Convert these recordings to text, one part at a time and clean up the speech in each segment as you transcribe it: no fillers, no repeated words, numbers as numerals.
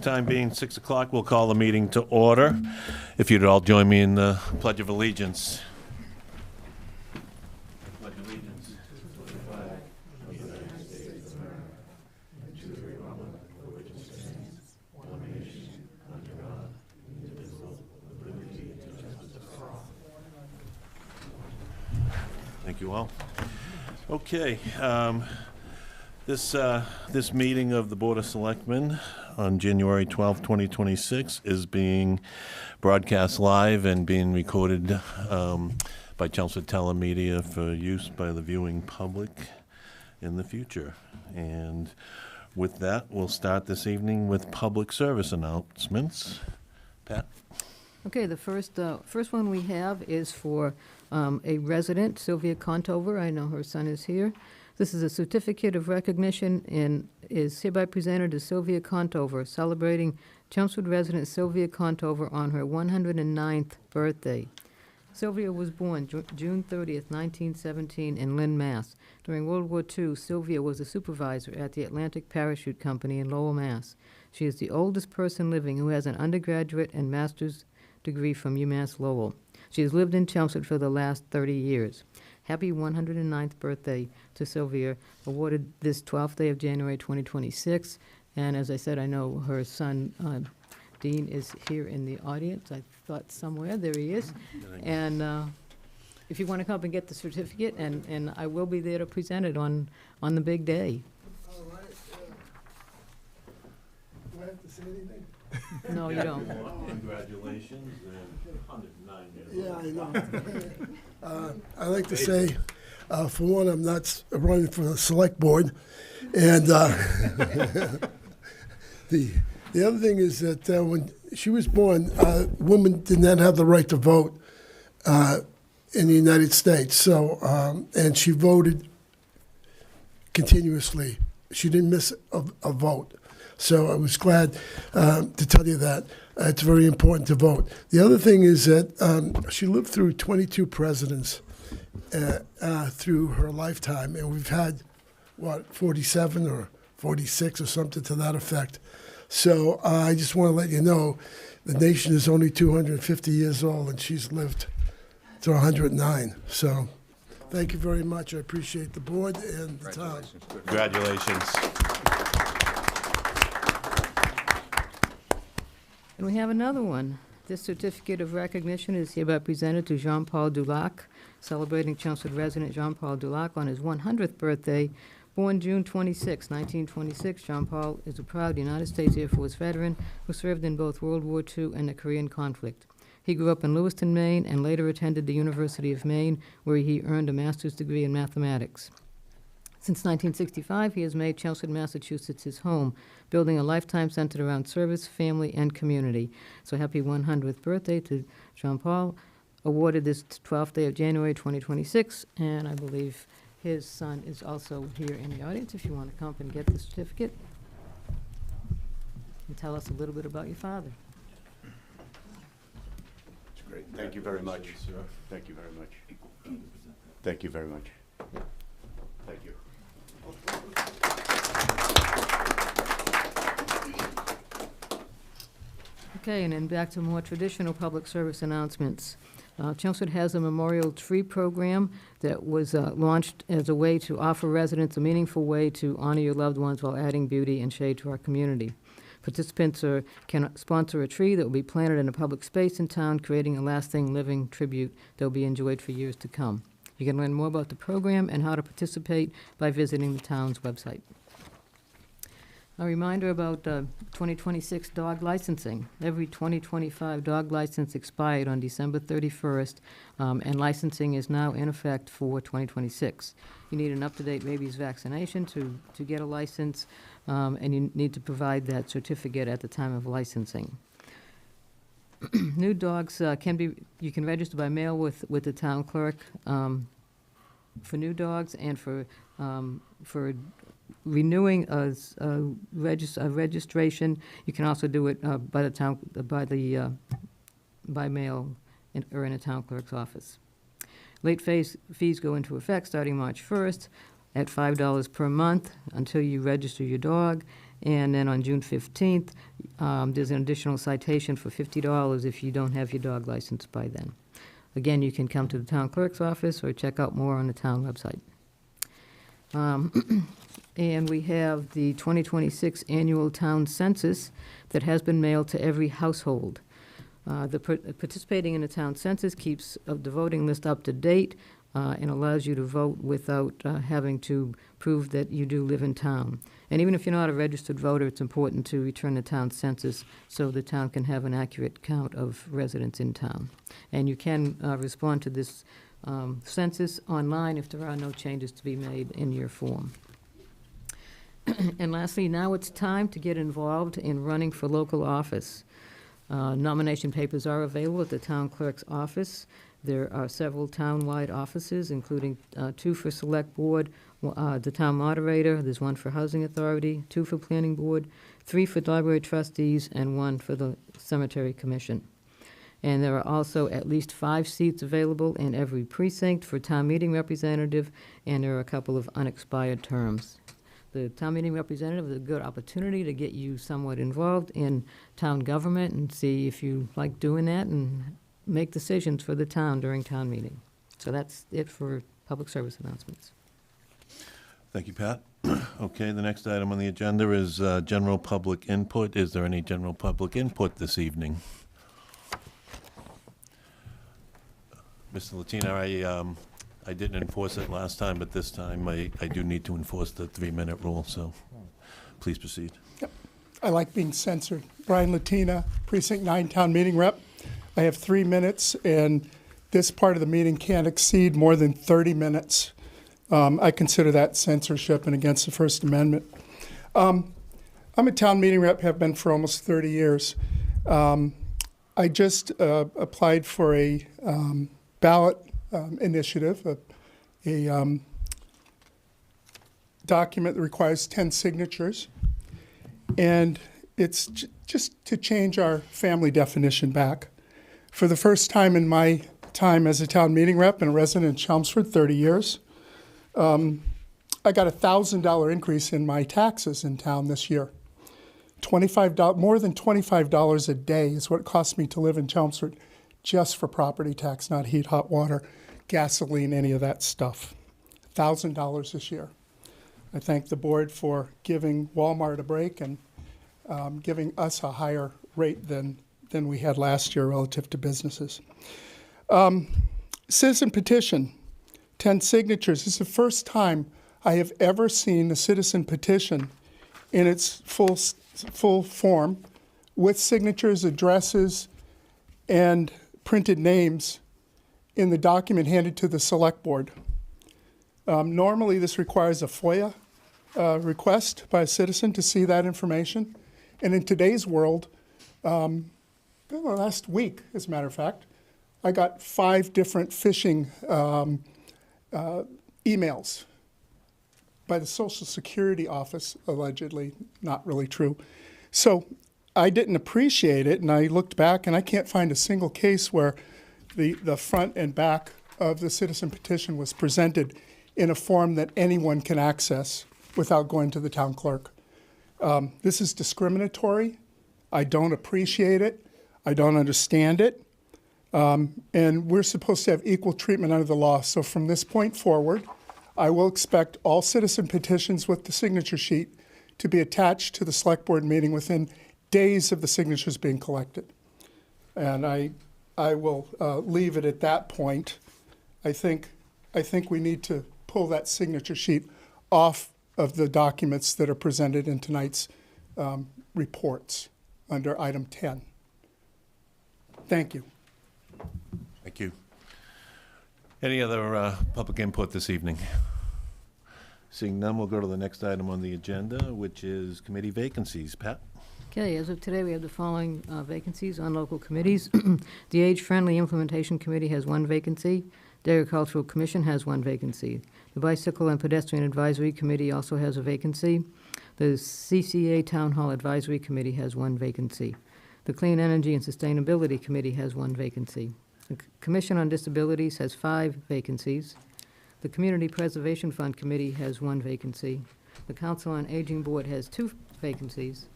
time being 6 o'clock, we'll call the meeting to order. If you'd all join me in the Pledge of Allegiance. Pledge of Allegiance to the flag of the United States of America and to the republic for which it stands, one nation, under God, indivisible, with liberty and justice for all. Thank you all. Okay. This meeting of the Board of Selectmen on January 12th, 2026 is being broadcast live and being recorded by Chelmsford Telemedia for use by the viewing public in the future. And with that, we'll start this evening with public service announcements. Pat? Okay, the first one we have is for a resident, Sylvia Contover. I know her son is here. This is a certificate of recognition and is hereby presented to Sylvia Contover, celebrating Chelmsford resident Sylvia Contover on her 109th birthday. Sylvia was born June 30th, 1917 in Lynn, Mass. During World War II, Sylvia was a supervisor at the Atlantic Parachute Company in Lowell, Mass. She is the oldest person living who has an undergraduate and master's degree from UMass Lowell. She has lived in Chelmsford for the last 30 years. Happy 109th birthday to Sylvia, awarded this 12th day of January 2026. And as I said, I know her son, Dean, is here in the audience. I thought somewhere, there he is. And if you want to come up and get the certificate, and I will be there to present it on the big day. All right. Do I have to say anything? No, you don't. Congratulations, and 109 years old. Yeah, I know. I'd like to say, for one, I'm not running for the select board. And the other thing is that when she was born, women did not have the right to vote in the United States. So, and she voted continuously. She didn't miss a vote. So I was glad to tell you that. It's very important to vote. The other thing is that she lived through 22 presidents through her lifetime, and we've had, 47 or 46 or something to that effect. So I just want to let you know the nation is only 250 years old, and she's lived to 109. So thank you very much. I appreciate the board and the town. Congratulations. And we have another one. This certificate of recognition is hereby presented to Jean-Paul Dulac, celebrating Chelmsford resident Jean-Paul Dulac on his 100th birthday. Born June 26, 1926, Jean-Paul is a proud United States Air Force veteran who served in both World War II and the Korean conflict. He grew up in Lewiston, Maine, and later attended the University of Maine, where he earned a master's degree in mathematics. Since 1965, he has made Chelmsford, Massachusetts his home, building a lifetime centered around service, family, and community. So happy 100th birthday to Jean-Paul, awarded this 12th day of January 2026, and I believe his son is also here in the audience if you want to come up and get the certificate. And tell us a little bit about your father. That's great. Thank you very much. Thank you very much. Thank you very much. Thank you. Okay, and then back to more traditional public service announcements. Chelmsford has a memorial tree program that was launched as a way to offer residents a meaningful way to honor your loved ones while adding beauty and shade to our community. Participants can sponsor a tree that will be planted in a public space in town, creating a lasting living tribute that will be enjoyed for years to come. You can learn more about the program and how to participate by visiting the town's website. A reminder about 2026 dog licensing. Every 2025 dog license expired on December 31st, and licensing is now in effect for 2026. You need an up-to-date rabies vaccination to get a license, and you need to provide that certificate at the time of licensing. New dogs you can register by mail with the town clerk for new dogs, and for renewing a registration, you can also do it by mail or in a town clerk's office. Late fees go into effect starting March 1st at $5 per month until you register your dog, And then on June 15th, there's an additional citation for $50 if you don't have your dog license by then. Again, you can come to the town clerk's office or check out more on the town website. And we have the 2026 annual town census that has been mailed to every household. Participating in the town census keeps the voting list up to date and allows you to vote without having to prove that you do live in town. And even if you're not a registered voter, it's important to return the town census so the town can have an accurate count of residents in town. And you can respond to this census online if there are no changes to be made in your form. And lastly, now it's time to get involved in running for local office. Nomination papers are available at the town clerk's office. There are several town-wide offices, including 2 for select board, the town moderator, there's 1 for housing authority, 2 for planning board, 3 for library trustees, and 1 for the cemetery commission. And there are also at least 5 seats available in every precinct for town meeting representative, and there are a couple of unexpired terms. The town meeting representative is a good opportunity to get you somewhat involved in town government and see if you like doing that and make decisions for the town during town meeting. So that's it for public service announcements. Thank you, Pat. Okay, the next item on the agenda is general public input. Is there any general public input this evening? Mr. Latina, I didn't enforce it last time, but this time I do need to enforce the 3-minute rule, so please proceed. Yep. I like being censored. Brian Latina, Precinct 9 Town Meeting Rep. I have 3 minutes, and this part of the meeting can't exceed more than 30 minutes. I consider that censorship and against the First Amendment. I'm a town meeting rep, have been for almost 30 years. I just applied for a ballot initiative, a document that requires 10 signatures. And it's just to change our family definition back. For the first time in my time as a town meeting rep and a resident in Chelmsford, 30 years, I got a $1,000 increase in my taxes in town this year. More than $25 a day is what it costs me to live in Chelmsford, just for property tax, not heat, hot water, gasoline, any of that stuff. $1,000 this year. I thank the board for giving Walmart a break and giving us a higher rate than we had last year relative to businesses. Citizen petition, 10 signatures. This is the first time I have ever seen a citizen petition in its full form with signatures, addresses, and printed names in the document handed to the select board. Normally, this requires a FOIA request by a citizen to see that information. And in today's world, last week, as a matter of fact, I got 5 different phishing emails by the Social Security office, allegedly, not really true. So I didn't appreciate it, and I looked back, and I can't find a single case where the front and back of the citizen petition was presented in a form that anyone can access without going to the town clerk. This is discriminatory. I don't appreciate it. I don't understand it. And we're supposed to have equal treatment under the law. So from this point forward, I will expect all citizen petitions with the signature sheet to be attached to the select board meeting within days of the signatures being collected. And I will leave it at that point. I think we need to pull that signature sheet off of the documents that are presented in tonight's reports under item 10. Thank you. Thank you. Any other public input this evening? Seeing none, we'll go to the next item on the agenda, which is committee vacancies. Pat? Okay, as of today, we have the following vacancies on local committees. The Age-Friendly Implementation Committee has 1 vacancy. The Agricultural Commission has 1 vacancy. The Bicycle and Pedestrian Advisory Committee also has a vacancy. The CCA Town Hall Advisory Committee has 1 vacancy. The Clean Energy and Sustainability Committee has 1 vacancy. The Commission on Disabilities has 5 vacancies. The Community Preservation Fund Committee has 1 vacancy. The Council on Aging Board has 2 vacancies.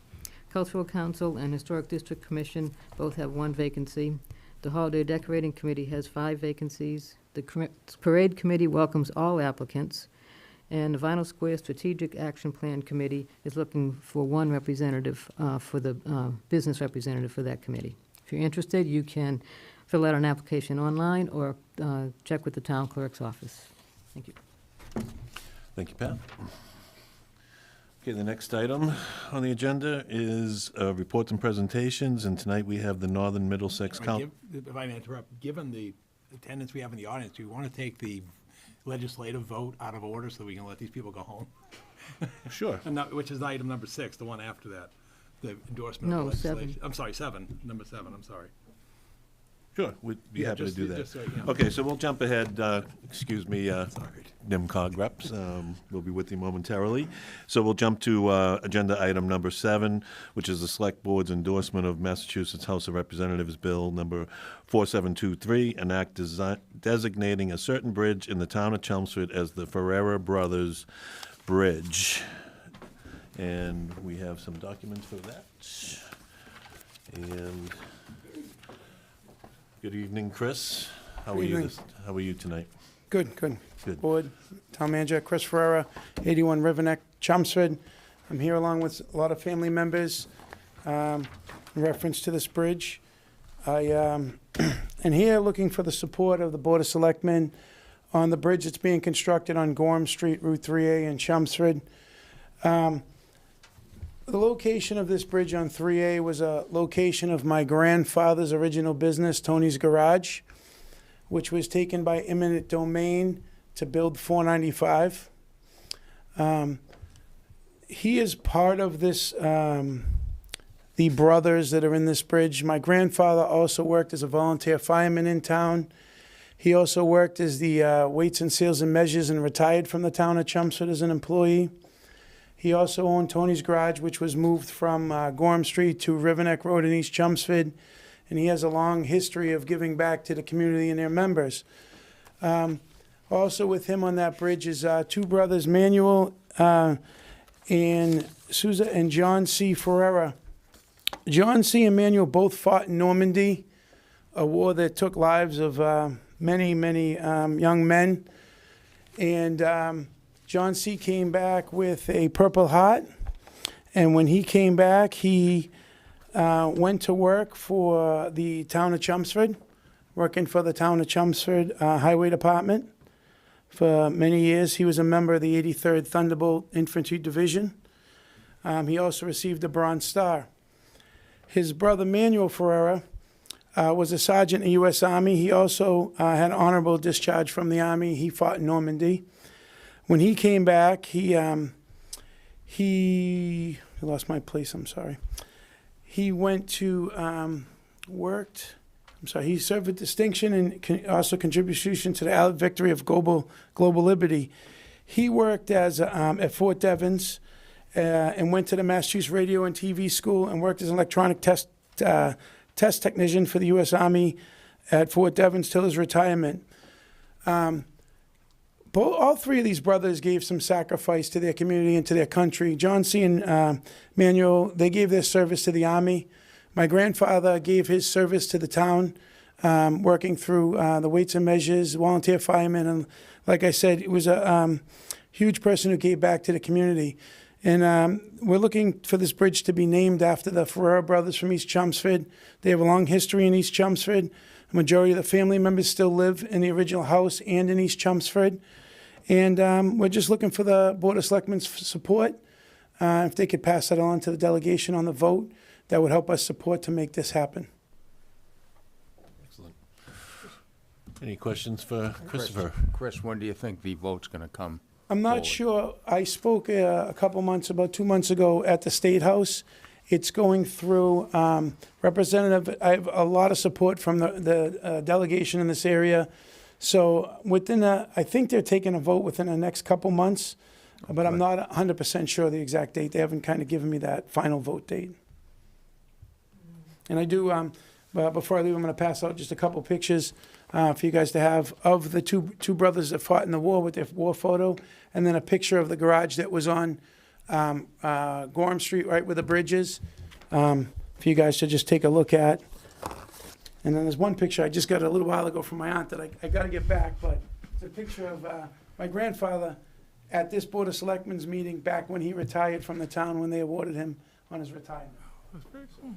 Cultural Council and Historic District Commission both have 1 vacancy. The Holiday Decorating Committee has 5 vacancies. The Parade Committee welcomes all applicants. And the Vinyl Square Strategic Action Plan Committee is looking for 1 representative for the business representative for that committee. If you're interested, you can fill out an application online or check with the town clerk's office. Thank you. Thank you, Pat. Okay, the next item on the agenda is reports and presentations, and tonight we have the Northern Middlesex Council. If I may interrupt, given the attendance we have in the audience, do you want to take the legislative vote out of order so we can let these people go home? Sure. And which is item number 6, the one after that, the endorsement No, of legislation. 7. I'm sorry, 7, number 7, I'm sorry. Sure, we'd be Yeah, happy to just- do that. just so, yeah. Okay, so we'll jump ahead, excuse me, Sorry. NIMCOG reps, we'll be with you momentarily. So we'll jump to agenda item number 7, which is the Select Board's endorsement of Massachusetts House of Representatives Bill number 4723, an act designating a certain bridge in the town of Chelmsford as the Ferrera Brothers Bridge. And we have some documents for that. And good evening, Chris. How are you? evening. How are you tonight? Good, good. Good. Board, Town Manager Chris Ferrera, 81 River Neck, Chelmsford. I'm here along with a lot of family members in reference to this bridge. I am here looking for the support of the Board of Selectmen on the bridge that's being constructed on Gorham Street, Route 3A in Chelmsford. The location of this bridge on 3A was a location of my grandfather's original business, Tony's Garage, which was taken by eminent domain to build 495. He is part of this, the brothers that are in this bridge. My grandfather also worked as a volunteer fireman in town. He also worked as the weights and seals and measures and retired from the town of Chelmsford as an employee. He also owned Tony's Garage, which was moved from Gorham Street to Riverneck Road in East Chelmsford. And he has a long history of giving back to the community and their members. Also with him on that bridge is 2 brothers, Manuel and Sousa and John C. Ferrera. John C. and Manuel both fought in Normandy, a war that took lives of many, many young men. And John C. came back with a Purple Heart. And when he came back, he went to work for the town of Chelmsford, working for the town of Chelmsford Highway Department. For many years, he was a member of the 83rd Thunderbolt Infantry Division. He also received the Bronze Star. His brother Manuel Ferrera was a sergeant in the U.S. Army. He also had honorable discharge from the Army. He fought in Normandy. When he came back, he lost my place, I'm sorry. He went to, he served with distinction and also contribution to the Allied victory of global liberty. He worked as at Fort Devens and went to the Massachusetts Radio and TV School and worked as an electronic test technician for the U.S. Army at Fort Devens till his retirement. All 3 of these brothers gave some sacrifice to their community and to their country. John C. and Manuel, they gave their service to the Army. My grandfather gave his service to the town, working through the weights and measures, volunteer fireman. And like I said, it was a huge person who gave back to the community. And we're looking for this bridge to be named after the Ferrera brothers from East Chelmsford. They have a long history in East Chelmsford. A majority of the family members still live in the original house and in East Chelmsford. And we're just looking for the Board of Selectmen's support. If they could pass that on to the delegation on the vote, that would help us support to make this happen. Excellent. Any questions for Christopher? Chris, when do you think the vote's going to come? I'm not forward? sure. I spoke about 2 months ago at the State House. It's going through Representative. I have a lot of support from the delegation in this area. So I think they're taking a vote within the next couple months, but I'm not 100% sure the exact date. They haven't kind of given me that final vote date. And I do, before I leave, I'm going to pass out just a couple pictures for you guys to have of the two brothers that fought in the war with their war photo, and then a picture of the garage that was on Gorham Street, right where the bridge is, for you guys to just take a look at. And then there's one picture I just got a little while ago from my aunt that I got to get back, but it's a picture of my grandfather at this Board of Selectmen's meeting back when he retired from the town when they awarded him on his retirement. That's very cool.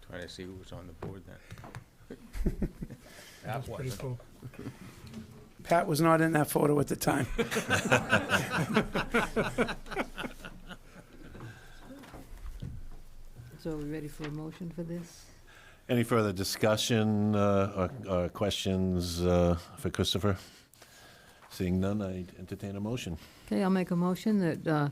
Trying to see who was on the board then. That Pretty wasn't. cool. Pat was not in that photo at the time. So are we ready for a motion for this? Any further discussion or questions for Christopher? Seeing none, I entertain a motion. Okay, I'll make a motion that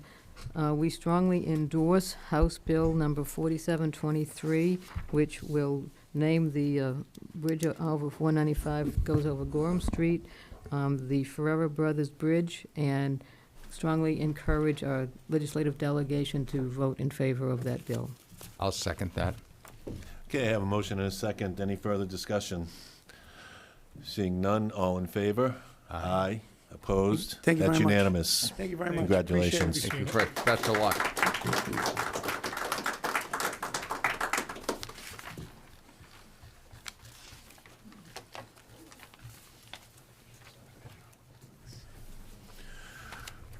we strongly endorse House Bill number 4723, which will name the bridge over 495 goes over Gorham Street, the Ferrera Brothers Bridge, and strongly encourage our legislative delegation to vote in favor of that bill. I'll second that. Okay, I have a motion and a second. Any further discussion? Seeing none, all in favor? Aye. Opposed? Thank you That's very much. unanimous. Thank you very much. Congratulations. Appreciate it. Thank you, Fred. Best of luck.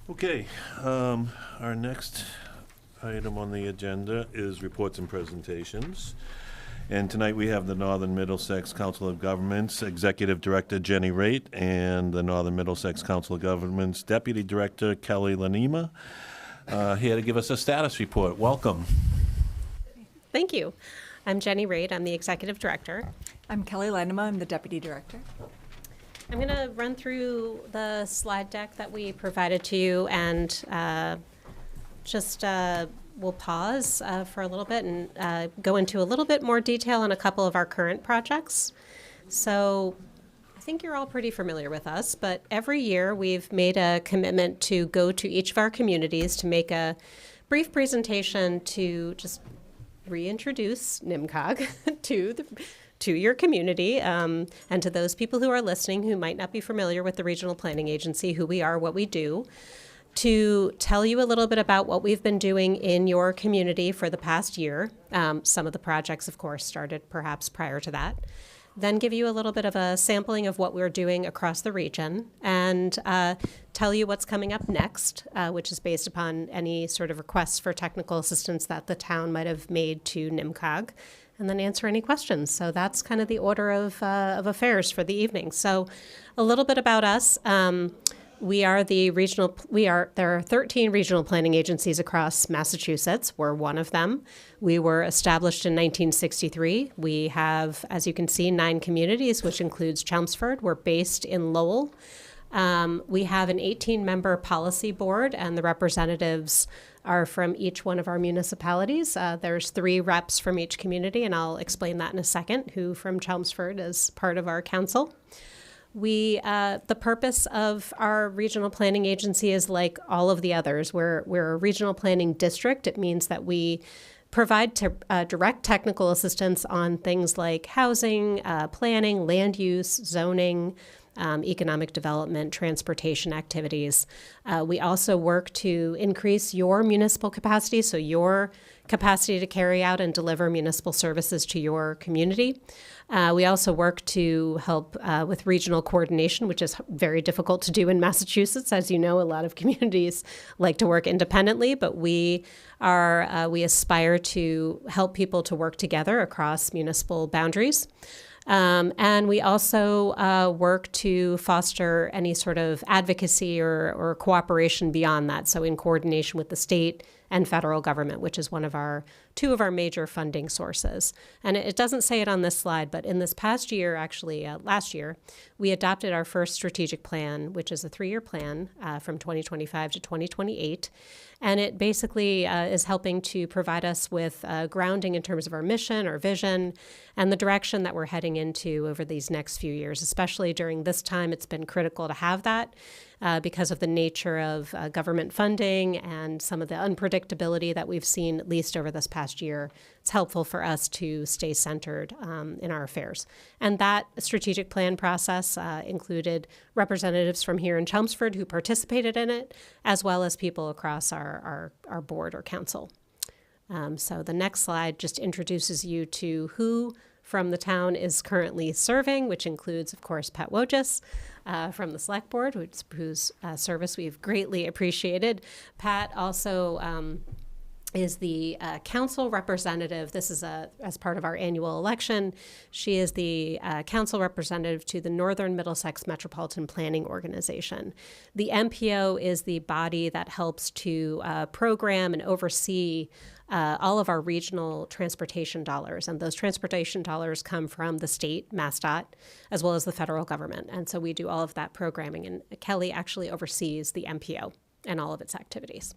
Okay, our next item on the agenda is reports and presentations. And tonight we have the Northern Middlesex Council of Governments Executive Director Jenny Raitt and the Northern Middlesex Council of Governments Deputy Director Kelly Lanima here to give us a status report. Welcome. Thank you. I'm Jenny Raitt. I'm the Executive Director. I'm Kelly Lanima. I'm the Deputy Director. I'm going to run through the slide deck that we provided to you and we'll pause for a little bit and go into a little bit more detail on a couple of our current projects. So I think you're all pretty familiar with us, but every year we've made a commitment to go to each of our communities to make a brief presentation to just reintroduce NIMCOG to your community and to those people who are listening who might not be familiar with the Regional Planning Agency, who we are, what we do, to tell you a little bit about what we've been doing in your community for the past year. Some of the projects, of course, started perhaps prior to that. Then give you a little bit of a sampling of what we're doing across the region and tell you what's coming up next, which is based upon any sort of requests for technical assistance that the town might have made to NIMCOG, and then answer any questions. So that's kind of the order of affairs for the evening. So a little bit about us. There are 13 regional planning agencies across Massachusetts. We're one of them. We were established in 1963. We have, as you can see, 9 communities, which includes Chelmsford. We're based in Lowell. We have an 18-member policy board, and the representatives are from each one of our municipalities. There's 3 reps from each community, and I'll explain that in a second, who from Chelmsford is part of our council. The purpose of our regional planning agency is like all of the others. We're a regional planning district. It means that we provide direct technical assistance on things like housing, planning, land use, zoning, economic development, transportation activities. We also work to increase your municipal capacity, so your capacity to carry out and deliver municipal services to your community. We also work to help with regional coordination, which is very difficult to do in Massachusetts. As you know, a lot of communities like to work independently, but we aspire to help people to work together across municipal boundaries. And we also work to foster any sort of advocacy or cooperation beyond that, so in coordination with the state and federal government, which is two of our major funding sources. And it doesn't say it on this slide, but in this past year, actually last year, we adopted our first strategic plan, which is a 3-year plan from 2025 to 2028. And it basically is helping to provide us with grounding in terms of our mission, our vision, and the direction that we're heading into over these next few years. Especially during this time, it's been critical to have that because of the nature of government funding and some of the unpredictability that we've seen, at least over this past past year, it's helpful for us to stay centered in our affairs. And that strategic plan process included representatives from here in Chelmsford who participated in it, as well as people across our board or council. So the next slide just introduces you to who from the town is currently serving, which includes, of course, Pat Wojcik from the Select Board, whose service we've greatly appreciated. Pat also is the council representative. This is as part of our annual election. She is the council representative to the Northern Middlesex Metropolitan Planning Organization. The MPO is the body that helps to program and oversee all of our regional transportation dollars. And those transportation dollars come from the state, MassDOT, as well as the federal government. And so we do all of that programming. And Kelly actually oversees the MPO and all of its activities.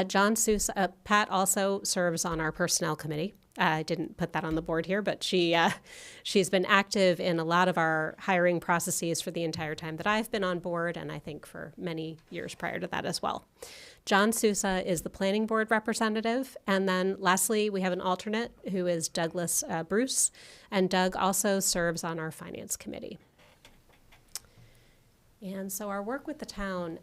John Sousa, Pat also serves on our personnel committee. I didn't put that on the board here, but she's been active in a lot of our hiring processes for the entire time that I've been on board, and I think for many years prior to that as well. John Sousa is the planning board representative. And then lastly, we have an alternate who is Douglas Bruce, and Doug also serves on our finance committee. And so our work with the town,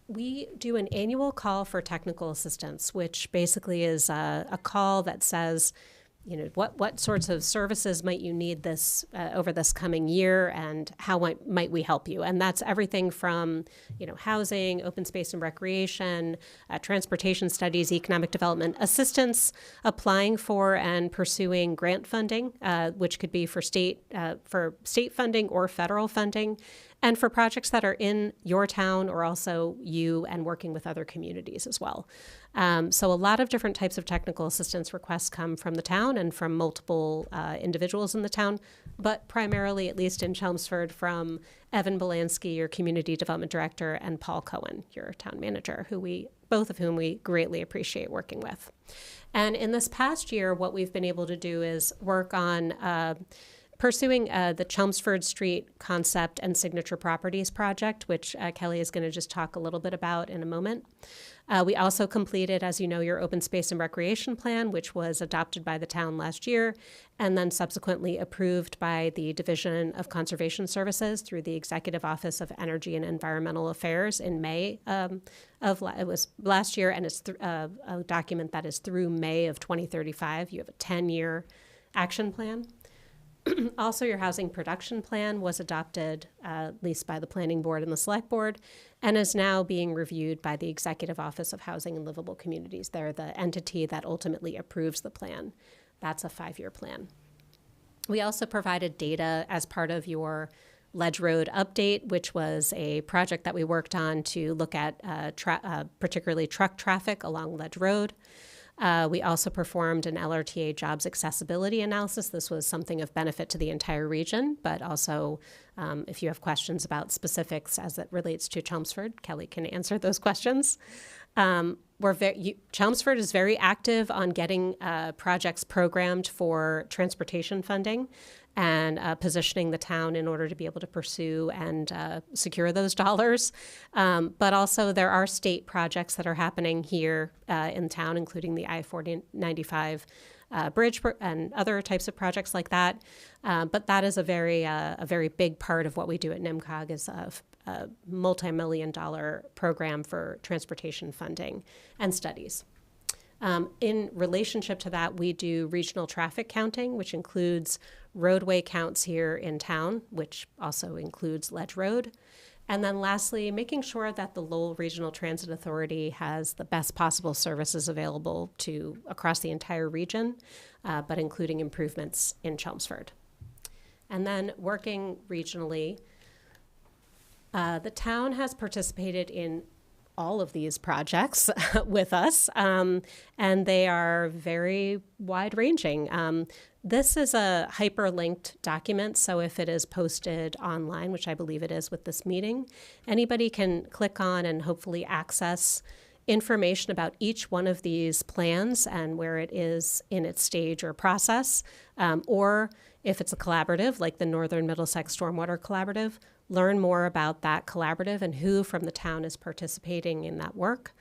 we do an annual call for technical assistance, which basically is a call that says, you know, what sorts of services might you need this over this coming year, and how might we help you? And that's everything from, you know, housing, open space and recreation, transportation studies, economic development assistance, applying for and pursuing grant funding, which could be for state funding or federal funding, and for projects that are in your town or also you, and working with other communities as well. So a lot of different types of technical assistance requests come from the town and from multiple individuals in the town, but primarily, at least in Chelmsford, from Evan Belansky, your Community Development Director, and Paul Cohen, your Town Manager, both of whom we greatly appreciate working with. And in this past year, what we've been able to do is work on pursuing the Chelmsford Street Concept and Signature Properties project, which Kelly is going to just talk a little bit about in a moment. We also completed, as you know, your open space and recreation plan, which was adopted by the town last year, and then subsequently approved by the Division of Conservation Services through the Executive Office of Energy and Environmental Affairs in May it was last year, and it's a document that is through May of 2035. You have a 10-year action plan. Also, your housing production plan was adopted, at least by the Planning Board and the Select Board, and is now being reviewed by the Executive Office of Housing and Livable Communities. They're the entity that ultimately approves the plan. That's a 5-year plan. We also provided data as part of your Ledge Road update, which was a project that we worked on to look at particularly truck traffic along Ledge Road. We also performed an LRTA jobs accessibility analysis. This was something of benefit to the entire region, but also if you have questions about specifics as it relates to Chelmsford, Kelly can answer those questions. Chelmsford is very active on getting projects programmed for transportation funding and positioning the town in order to be able to pursue and secure those dollars. But also there are state projects that are happening here in town, including the I-495 bridge and other types of projects like that. But that is a very big part of what we do at NIMCOG, is a multi-million-dollar program for transportation funding and studies. In relationship to that, we do regional traffic counting, which includes roadway counts here in town, which also includes Ledge Road. And then lastly, making sure that the Lowell Regional Transit Authority has the best possible services available across the entire region, but including improvements in Chelmsford. And then working regionally, the town has participated in all of these projects with us, and they are very wide-ranging. This is a hyperlinked document, so if it is posted online, which I believe it is with this meeting, anybody can click on and hopefully access information about each one of these plans and where it is in its stage or process, or if it's a collaborative, like the Northern Middlesex Stormwater Collaborative, learn more about that collaborative and who from the town is participating in that work,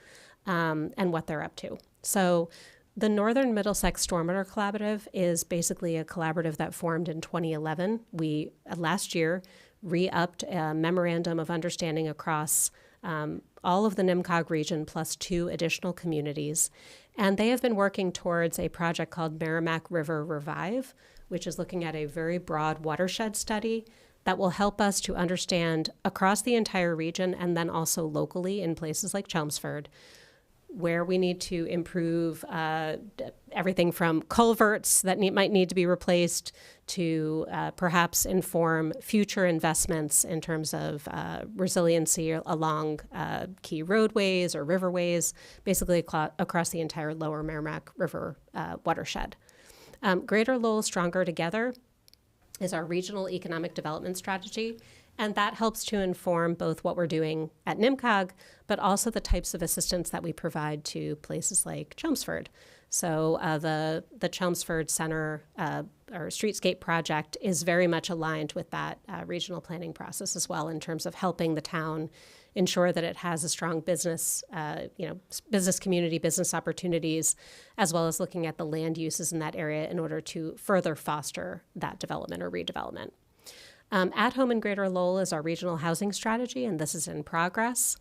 and what they're up to. So The Northern Middlesex Stormwater Collaborative is basically a collaborative that formed in 2011. We, last year, re-upped a memorandum of understanding across all of the NIMCOG region plus 2 additional communities. And they have been working towards a project called Merrimack River Revive, which is looking at a very broad watershed study that will help us to understand across the entire region and then also locally in places like Chelmsford where we need to improve everything from culverts that might need to be replaced to perhaps inform future investments in terms of resiliency along key roadways or riverways, basically across the entire lower Merrimack River watershed. Greater Lowell Stronger Together is our regional economic development strategy. And that helps to inform both what we're doing at NIMCOG, but also the types of assistance that we provide to places like Chelmsford. So the Chelmsford Center or Streetscape project is very much aligned with that regional planning process as well in terms of helping the town ensure that it has a strong business, business community, business opportunities, as well as looking at the land uses in that area in order to further foster that development or redevelopment. At Home in Greater Lowell is our regional housing strategy, and this is in progress.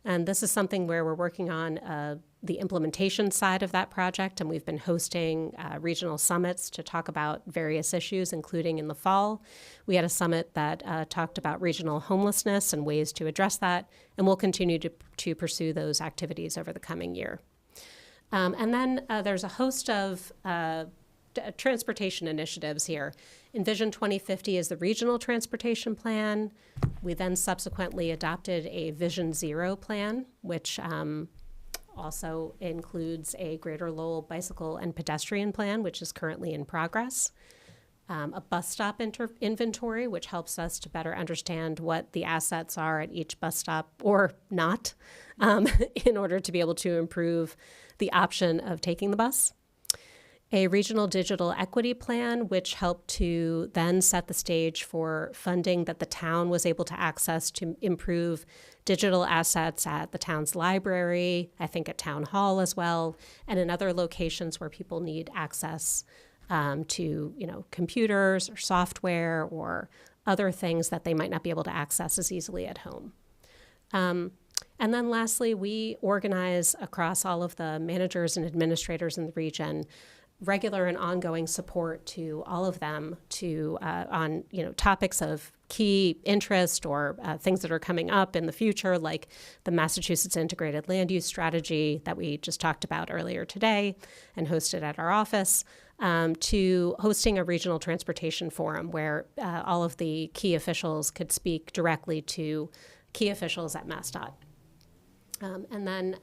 And this is something where we're working on the implementation side of that project, and we've been hosting regional summits to talk about various issues, including in the fall. We had a summit that talked about regional homelessness and ways to address that, and we'll continue to pursue those activities over the coming year. And then there's a host of transportation initiatives here. Envision 2050 is the regional transportation plan. We then subsequently adopted a Vision Zero plan, which also includes a Greater Lowell bicycle and pedestrian plan, which is currently in progress. A bus stop inventory, which helps us to better understand what the assets are at each bus stop or not, in order to be able to improve the option of taking the bus. A regional digital equity plan, which helped to then set the stage for funding that the town was able to access to improve digital assets at the town's library, I think at town hall as well, and in other locations where people need access to, computers or software or other things that they might not be able to access as easily at home. And then lastly, we organize across all of the managers and administrators in the region regular and ongoing support to all of them on topics of key interest or things that are coming up in the future, like the Massachusetts Integrated Land Use Strategy that we just talked about earlier today and hosted at our office, to hosting a regional transportation forum where all of the key officials could speak directly to key officials at MassDOT. And then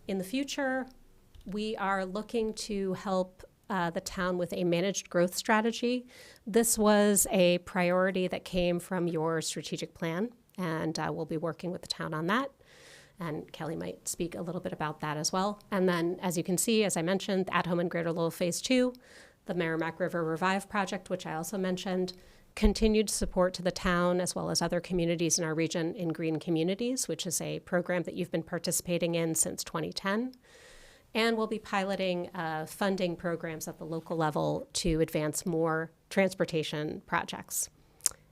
in the future, we are looking to help the town with a managed growth strategy. This was a priority that came from your strategic plan, and we'll be working with the town on that. And Kelly might speak a little bit about that as well. And then, as you can see, as I mentioned, At Home in Greater Lowell Phase 2, the Merrimack River Revive project, which I also mentioned, continued support to the town as well as other communities in our region in Green Communities, which is a program that you've been participating in since 2010. And we'll be piloting funding programs at the local level to advance more transportation projects.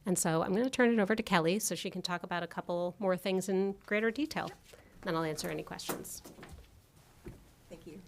And so I'm going to turn it over to Kelly so she can talk about a couple more things in greater detail. Then I'll answer any questions. Thank you.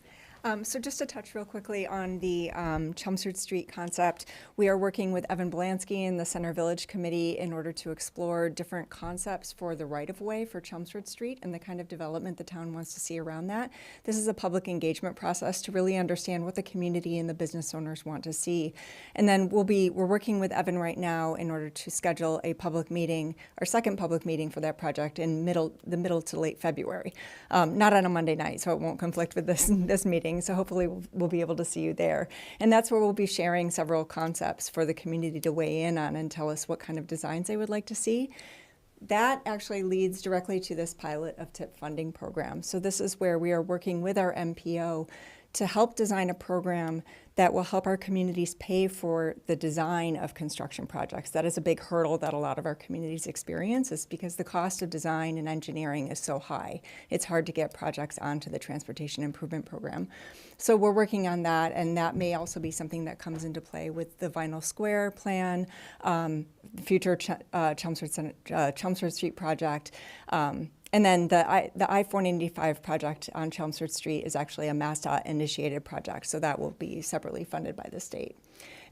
So just to touch real quickly on the Chelmsford Street concept, we are working with Evan Blansky and the Center Village Committee in order to explore different concepts for the right-of-way for Chelmsford Street and the kind of development the town wants to see around that. This is a public engagement process to really understand what the community and the business owners want to see. And then we're working with Evan right now in order to schedule a public meeting, our second public meeting for that project in the middle to late February. Not on a Monday night, so it won't conflict with this meeting. So hopefully we'll be able to see you there. And that's where we'll be sharing several concepts for the community to weigh in on and tell us what kind of designs they would like to see. That actually leads directly to this pilot of TIP funding program. So this is where we are working with our MPO to help design a program that will help our communities pay for the design of construction projects. That is a big hurdle that a lot of our communities experience, is because the cost of design and engineering is so high. It's hard to get projects onto the Transportation Improvement Program. So we're working on that, and that may also be something that comes into play with the Vinyl Square plan, future Chelmsford Street project. And then the I-485 project on Chelmsford Street is actually a MassDOT-initiated project, so that will be separately funded by the state.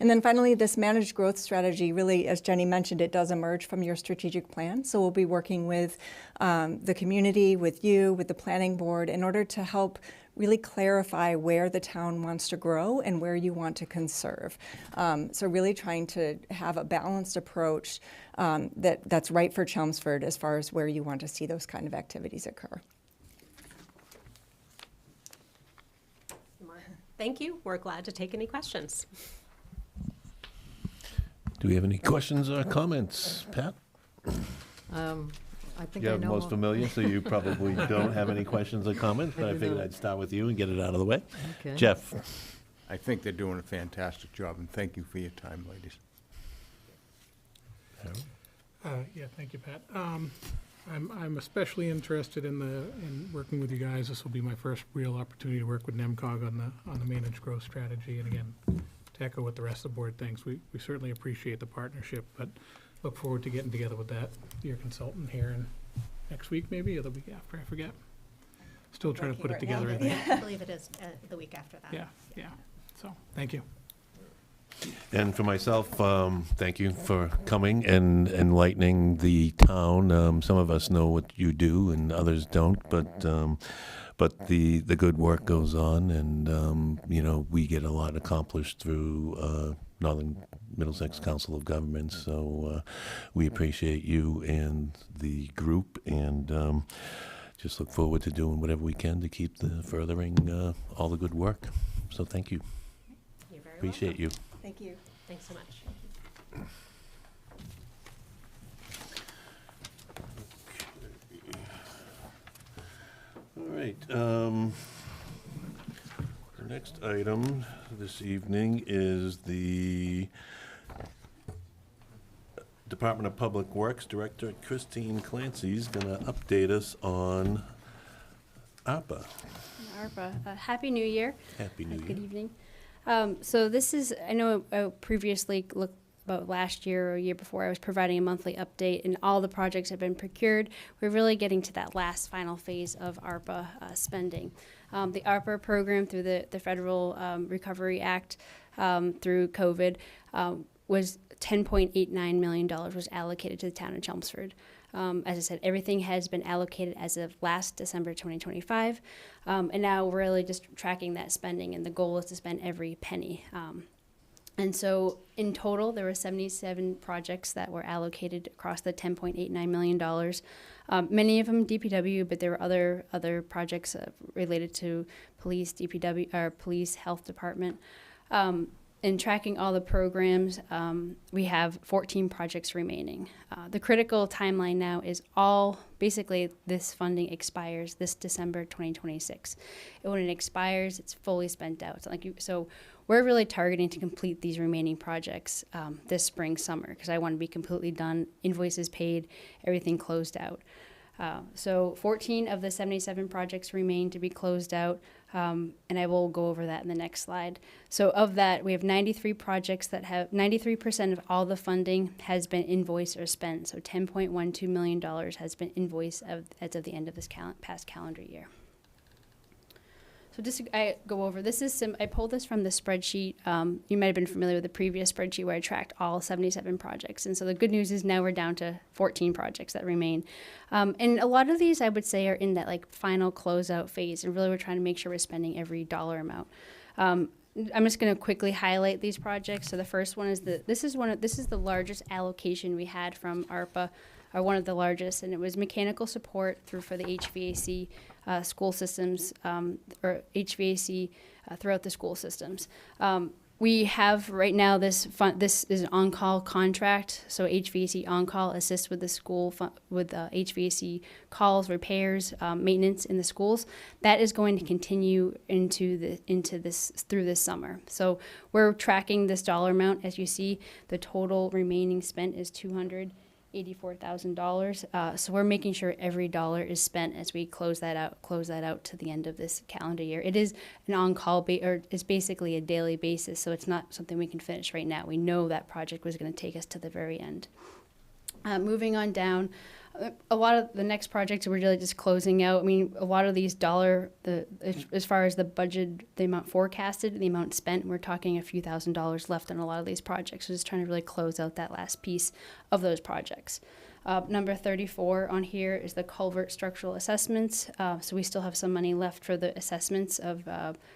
And then finally, this managed growth strategy, really, as Jenny mentioned, it does emerge from your strategic plan. So we'll be working with the community, with you, with the planning board, in order to help really clarify where the town wants to grow and where you want to conserve. So really trying to have a balanced approach that's right for Chelmsford as far as where you want to see those kind of activities occur. Thank you. We're glad to take any questions. Do we have any questions or comments? Pat? I think You're I know. most familiar, so you probably don't have any questions or comments, but I do figured not. I'd start with you and get it out of the way. Okay. Jeff? I think they're doing a fantastic job, and thank you for your time, ladies. Yeah, thank you, Pat. I'm especially interested in working with you guys. This will be my first real opportunity to work with NEMCOG on the managed growth strategy. And again, to echo what the rest of the board thinks, we certainly appreciate the partnership, but look forward to getting together with your consultant here in next week, maybe, or the week after, I forget. Still trying to put it together, I think. I believe it is the week after that. Yeah. So, thank you. And for myself, thank you for coming and enlightening the town. Some of us know what you do and others don't, but the good work goes on, and we get a lot accomplished through Northern Middlesex Council of Governments. So we appreciate you and the group, and just look forward to doing whatever we can to keep furthering all the good work. So thank you. You're very Appreciate welcome. you. Thank you. Thanks so much. All right. The next item this evening is the Department of Public Works Director Christine Clancy's going to update us on ARPA. ARPA. Happy New Year. Happy New Good Year. evening. So this is, I know I previously looked about last year or a year before, I was providing a monthly update, and all the projects have been procured. We're really getting to that last final phase of ARPA spending. The ARPA program through the Federal Recovery Act through COVID was $10.89 million was allocated to the town of Chelmsford. As I said, everything has been allocated as of last December 2025, and now we're really just tracking that spending, and the goal is to spend every penny. And so in total, there were 77 projects that were allocated across the $10.89 million. Many of them DPW, but there were other projects related to police, DPW, or police health department. In tracking all the programs, we have 14 projects remaining. The critical timeline now is basically this funding expires this December 2026. And when it expires, it's fully spent out. So we're really targeting to complete these remaining projects this spring, summer, because I want to be completely done, invoices paid, everything closed out. So 14 of the 77 projects remain to be closed out, and I will go over that in the next slide. So of that, we have 93 projects that have 93% of all the funding has been invoiced or spent. So $10.12 million has been invoiced as of the end of this past calendar year. So just I go over, I pulled this from the spreadsheet. You might have been familiar with the previous spreadsheet where I tracked all 77 projects. And so the good news is now we're down to 14 projects that remain. And a lot of these I would say are in that final closeout phase. And really we're trying to make sure we're spending every dollar amount. I'm just going to quickly highlight these projects. So the first one is this is the largest allocation we had from ARPA, or one of the largest, and it was mechanical support for the HVAC school systems, or HVAC throughout the school systems. We have right now this is an on-call contract, so HVAC on-call assists with the school with HVAC calls, repairs, maintenance in the schools. That is going to continue into this through this summer. So we're tracking this dollar amount. As you see, the total remaining spent is $284,000. So we're making sure every dollar is spent as we close that out to the end of this calendar year. It is an on-call or it's basically a daily basis, so it's not something we can finish right now. We know that project was going to take us to the very end. Moving on down, a lot of the next projects we're really just closing out. I mean, a lot of these as far as the budget, the amount forecasted, the amount spent, we're talking a few $1,000s left on a lot of these projects. So just trying to really close out that last piece of those projects. Number 34 on here is the culvert structural assessments. So we still have some money left for the assessments of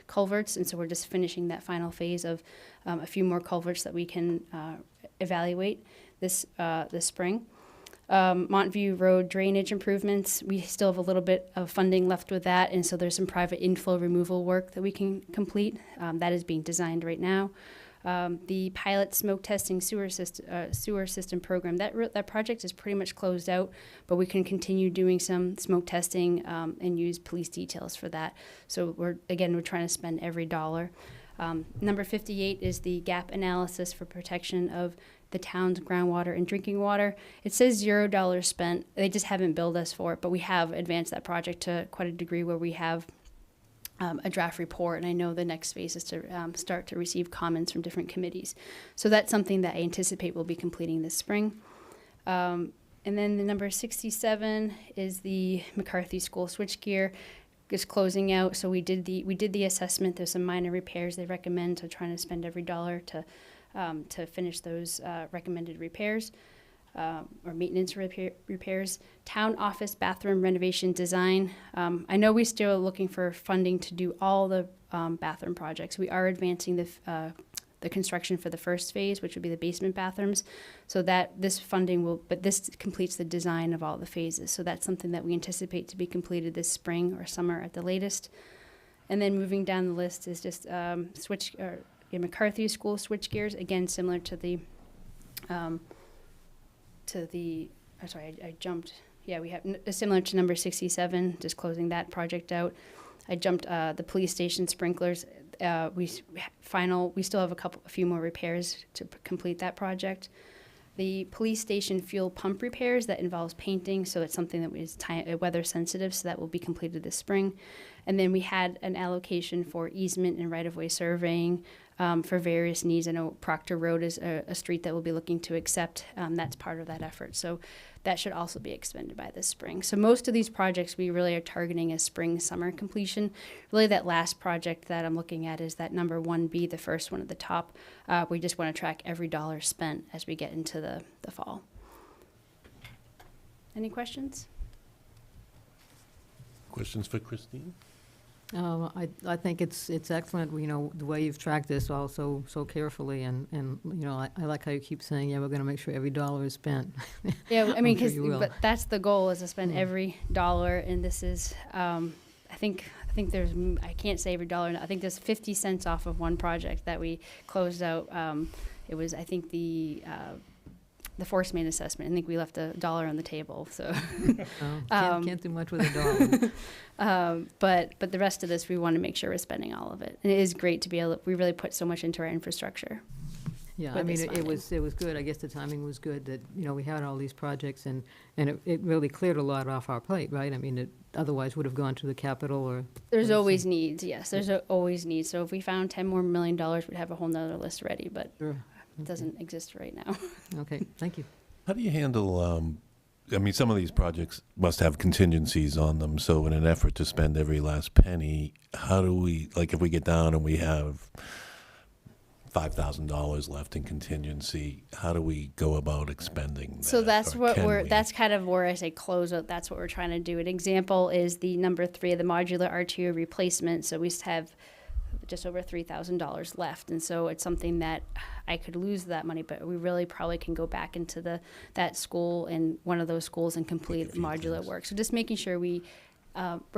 culverts, and so we're just finishing that final phase of a few more culverts that we can evaluate this spring. Montview Road drainage improvements, we still have a little bit of funding left with that, and so there's some private inflow removal work that we can complete. That is being designed right now. The pilot smoke testing sewer system program, that project is pretty much closed out, but we can continue doing some smoke testing and use police details for that. So we're trying to spend every dollar. Number 58 is the gap analysis for protection of the town's groundwater and drinking water. It says $0 spent. They just haven't billed us for it, but we have advanced that project to quite a degree where we have a draft report, and I know the next phase is to start to receive comments from different committees. So that's something that I anticipate we'll be completing this spring. And then the number 67 is the McCarthy School switchgear. Is closing out. So we did the assessment. There's some minor repairs they recommend. So trying to spend every dollar to finish those recommended repairs or maintenance repairs. Town office bathroom renovation design. I know we're still looking for funding to do all the bathroom projects. We are advancing the construction for the first phase, which would be the basement bathrooms, so that this funding but this completes the design of all the phases. So that's something that we anticipate to be completed this spring or summer at the latest. And then moving down the list is just McCarthy School switchgears, again similar to the I jumped. Yeah, we have similar to number 67, just closing that project out. I jumped the police station sprinklers. We still have a few more repairs to complete that project. The police station fuel pump repairs, that involves painting, so it's something that is weather sensitive, so that will be completed this spring. And then we had an allocation for easement and right-of-way surveying for various needs. I know Proctor Road is a street that we'll be looking to accept. That's part of that effort. So that should also be expended by this spring. So most of these projects we really are targeting as spring, summer completion. Really that last project that I'm looking at is that number 1B, the first one at the top. We just want to track every dollar spent as we get into the fall. Any questions? Questions for Christine? I think it's excellent, the way you've tracked this all so carefully, and I like how you keep saying, yeah, we're going to make sure every dollar is spent. Yeah, I mean, I'm sure you will. but that's the goal, is to spend every dollar, and this is, I think there's, I can't say every dollar, I think there's 50 cents off of one project that we closed out. It was, I think, the force main assessment. I think we left $1 on the table, so. Can't do much with a dollar. But the rest of this, we want to make sure we're spending all of it. And it is great to be able, we really put so much into our infrastructure. Yeah, with I mean, this it was good. I guess the timing was good that, we had all these projects, and it really cleared a lot off our plate, right? I mean, it otherwise would have gone to the capital or. There's always needs, yes. There's always needs. So if we found $10 more million, we'd have a whole nother list ready, but Sure. it doesn't exist right now. Okay, thank you. How do you handle, some of these projects must have contingencies on them, so in an effort to spend every last penny, how do we, like if we get down and we have $5,000 left in contingency, how do we go about expending that? So that's Or what can we? that's kind of where I say close out, that's what we're trying to do. An example is the number 3, the modular RTO replacement. So we have just over $3,000 left, and so it's something that I could lose that money, but we really probably can go back into that school and one of those schools and complete modular work. So just making sure we're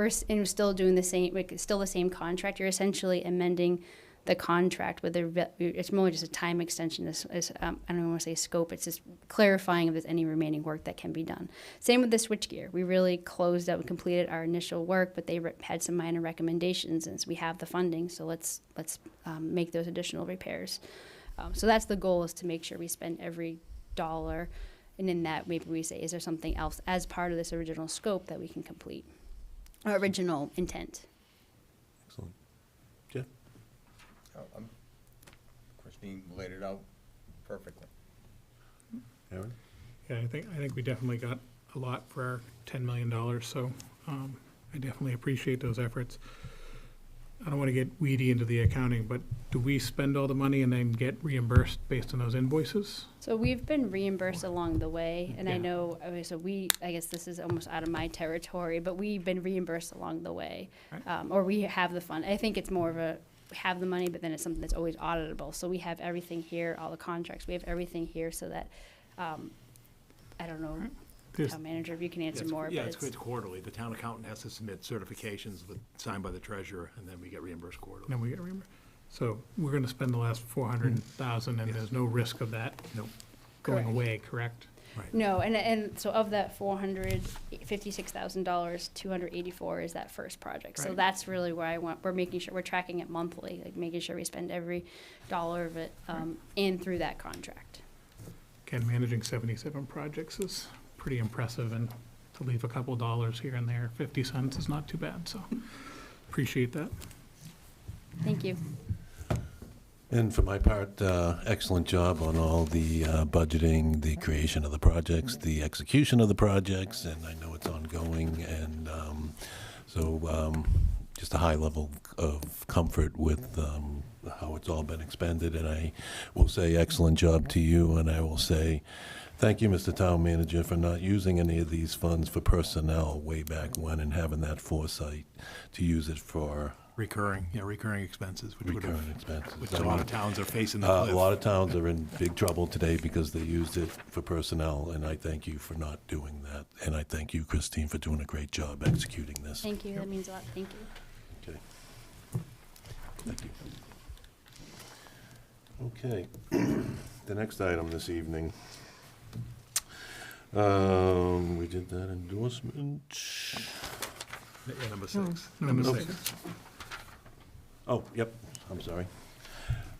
still doing the same, still the same contract. You're essentially amending the contract with it's more just a time extension. I don't want to say scope. It's just clarifying if there's any remaining work that can be done. Same with the switchgear. We really closed out and completed our initial work, but they had some minor recommendations, and we have the funding, so let's make those additional repairs. So that's the goal, is to make sure we spend every dollar, and in that maybe we say, is there something else as part of this original scope that we can complete? Our original intent. Excellent. Jeff? Christine laid it out perfectly. Aaron? Yeah, I think we definitely got a lot for our $10 million, so I definitely appreciate those efforts. I don't want to get weedy into the accounting, but do we spend all the money and then get reimbursed based on those invoices? So we've been reimbursed along the way, and I Yeah. know, okay, so I guess this is almost out of my territory, but we've been reimbursed along the way. Right. Or we have the fund. I think it's more of we have the money, but then it's something that's always auditable. So we have everything here, all the contracts, we have everything here, so that, I don't know, There's- town manager, if you can answer more, Yeah, but it's quarterly. The town accountant has to submit certifications signed by the treasurer, and then we get reimbursed quarterly. Then we get reimbursed. So we're going to spend the last 400,000, and Yes. there's no risk of that Nope. going Correct. away, correct? Right. no, and so of that $456,000, 284 is that first project. So Right. that's really where we're making sure, we're tracking it monthly, like making sure we spend every dollar of it, in through that contract. Again, managing 77 projects is pretty impressive, and to leave a couple dollars here and there, 50 cents is not too bad, so appreciate that. Thank you. And for my part, excellent job on all the budgeting, the creation of the projects, the execution of the projects, and I know it's ongoing, and just a high level of comfort with how it's all been expended, and I will say excellent job to you, and I will say thank you, Mr. Town Manager, for not using any of these funds for personnel way back when and having that foresight to use it for Recurring expenses, which would recurring have, expenses. which I a lot mean, of towns are facing the a cliff. lot of towns are in big trouble today because they used it for personnel, and I thank you for not doing that. And I thank you, Christine, for doing a great job executing this. Thank you, that means a lot, thank you. Okay. Thank you. Okay. The next item this evening. We did that endorsement. Yeah, number 6. Number Nope. 6. Oh, yep, I'm sorry.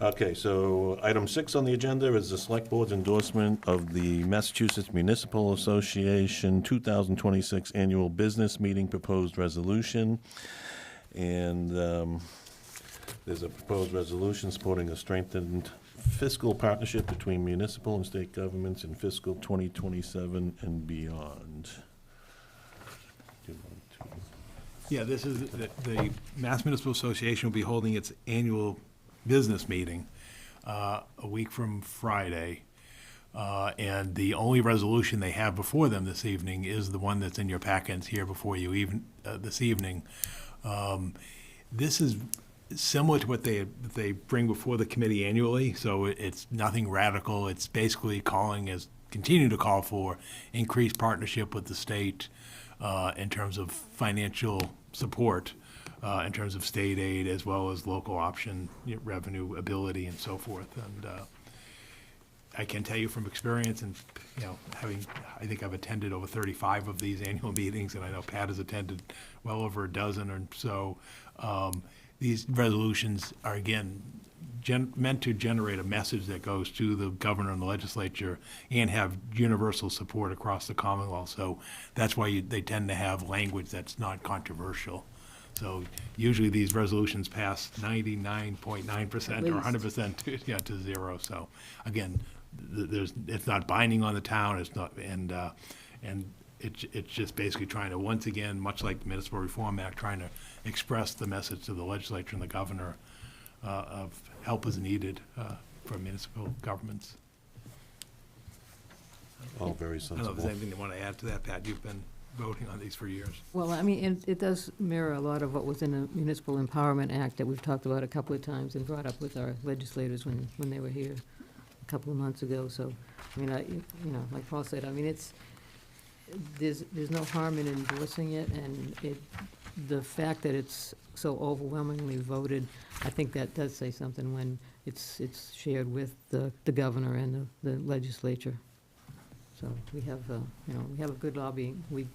Okay, so item 6 on the agenda is the Select Board's endorsement of the Massachusetts Municipal Association 2026 Annual Business Meeting Proposed Resolution. And there's a proposed resolution supporting a strengthened fiscal partnership between municipal and state governments in fiscal 2027 and beyond. Do you want to- Yeah, this is, the Mass Municipal Association will be holding its annual business meeting a week from Friday. And the only resolution they have before them this evening is the one that's in your packets here before you even, this evening. This is similar to what they bring before the committee annually, so it's nothing radical. It's basically continue to call for increased partnership with the state in terms of financial support, in terms of state aid as well as local option revenue ability and so forth. And I can tell you from experience, and I think I've attended over 35 of these annual meetings, and I know Pat has attended well over a dozen or so. These resolutions are, again, meant to generate a message that goes to the governor and the legislature and have universal support across the Commonwealth. So that's why they tend to have language that's not controversial. So usually these resolutions pass 99.9% or 100% to zero. So again, it's not binding on the town. It's not, and it's just basically trying to, once again, much like the Municipal Reform Act, trying to express the message to the legislature and the governor of help is needed for municipal governments. All very I don't know if sensible. there's anything you want to add to that, Pat. You've been voting on these for years. Well, I mean, it does mirror a lot of what was in the Municipal Empowerment Act that we've talked about a couple of times and brought up with our legislators when they were here a couple of months ago. So, I mean, like Paul said, I mean, there's no harm in endorsing it, and the fact that it's so overwhelmingly voted, I think that does say something when it's shared with the governor and the legislature. So we have, we have a good lobbying, we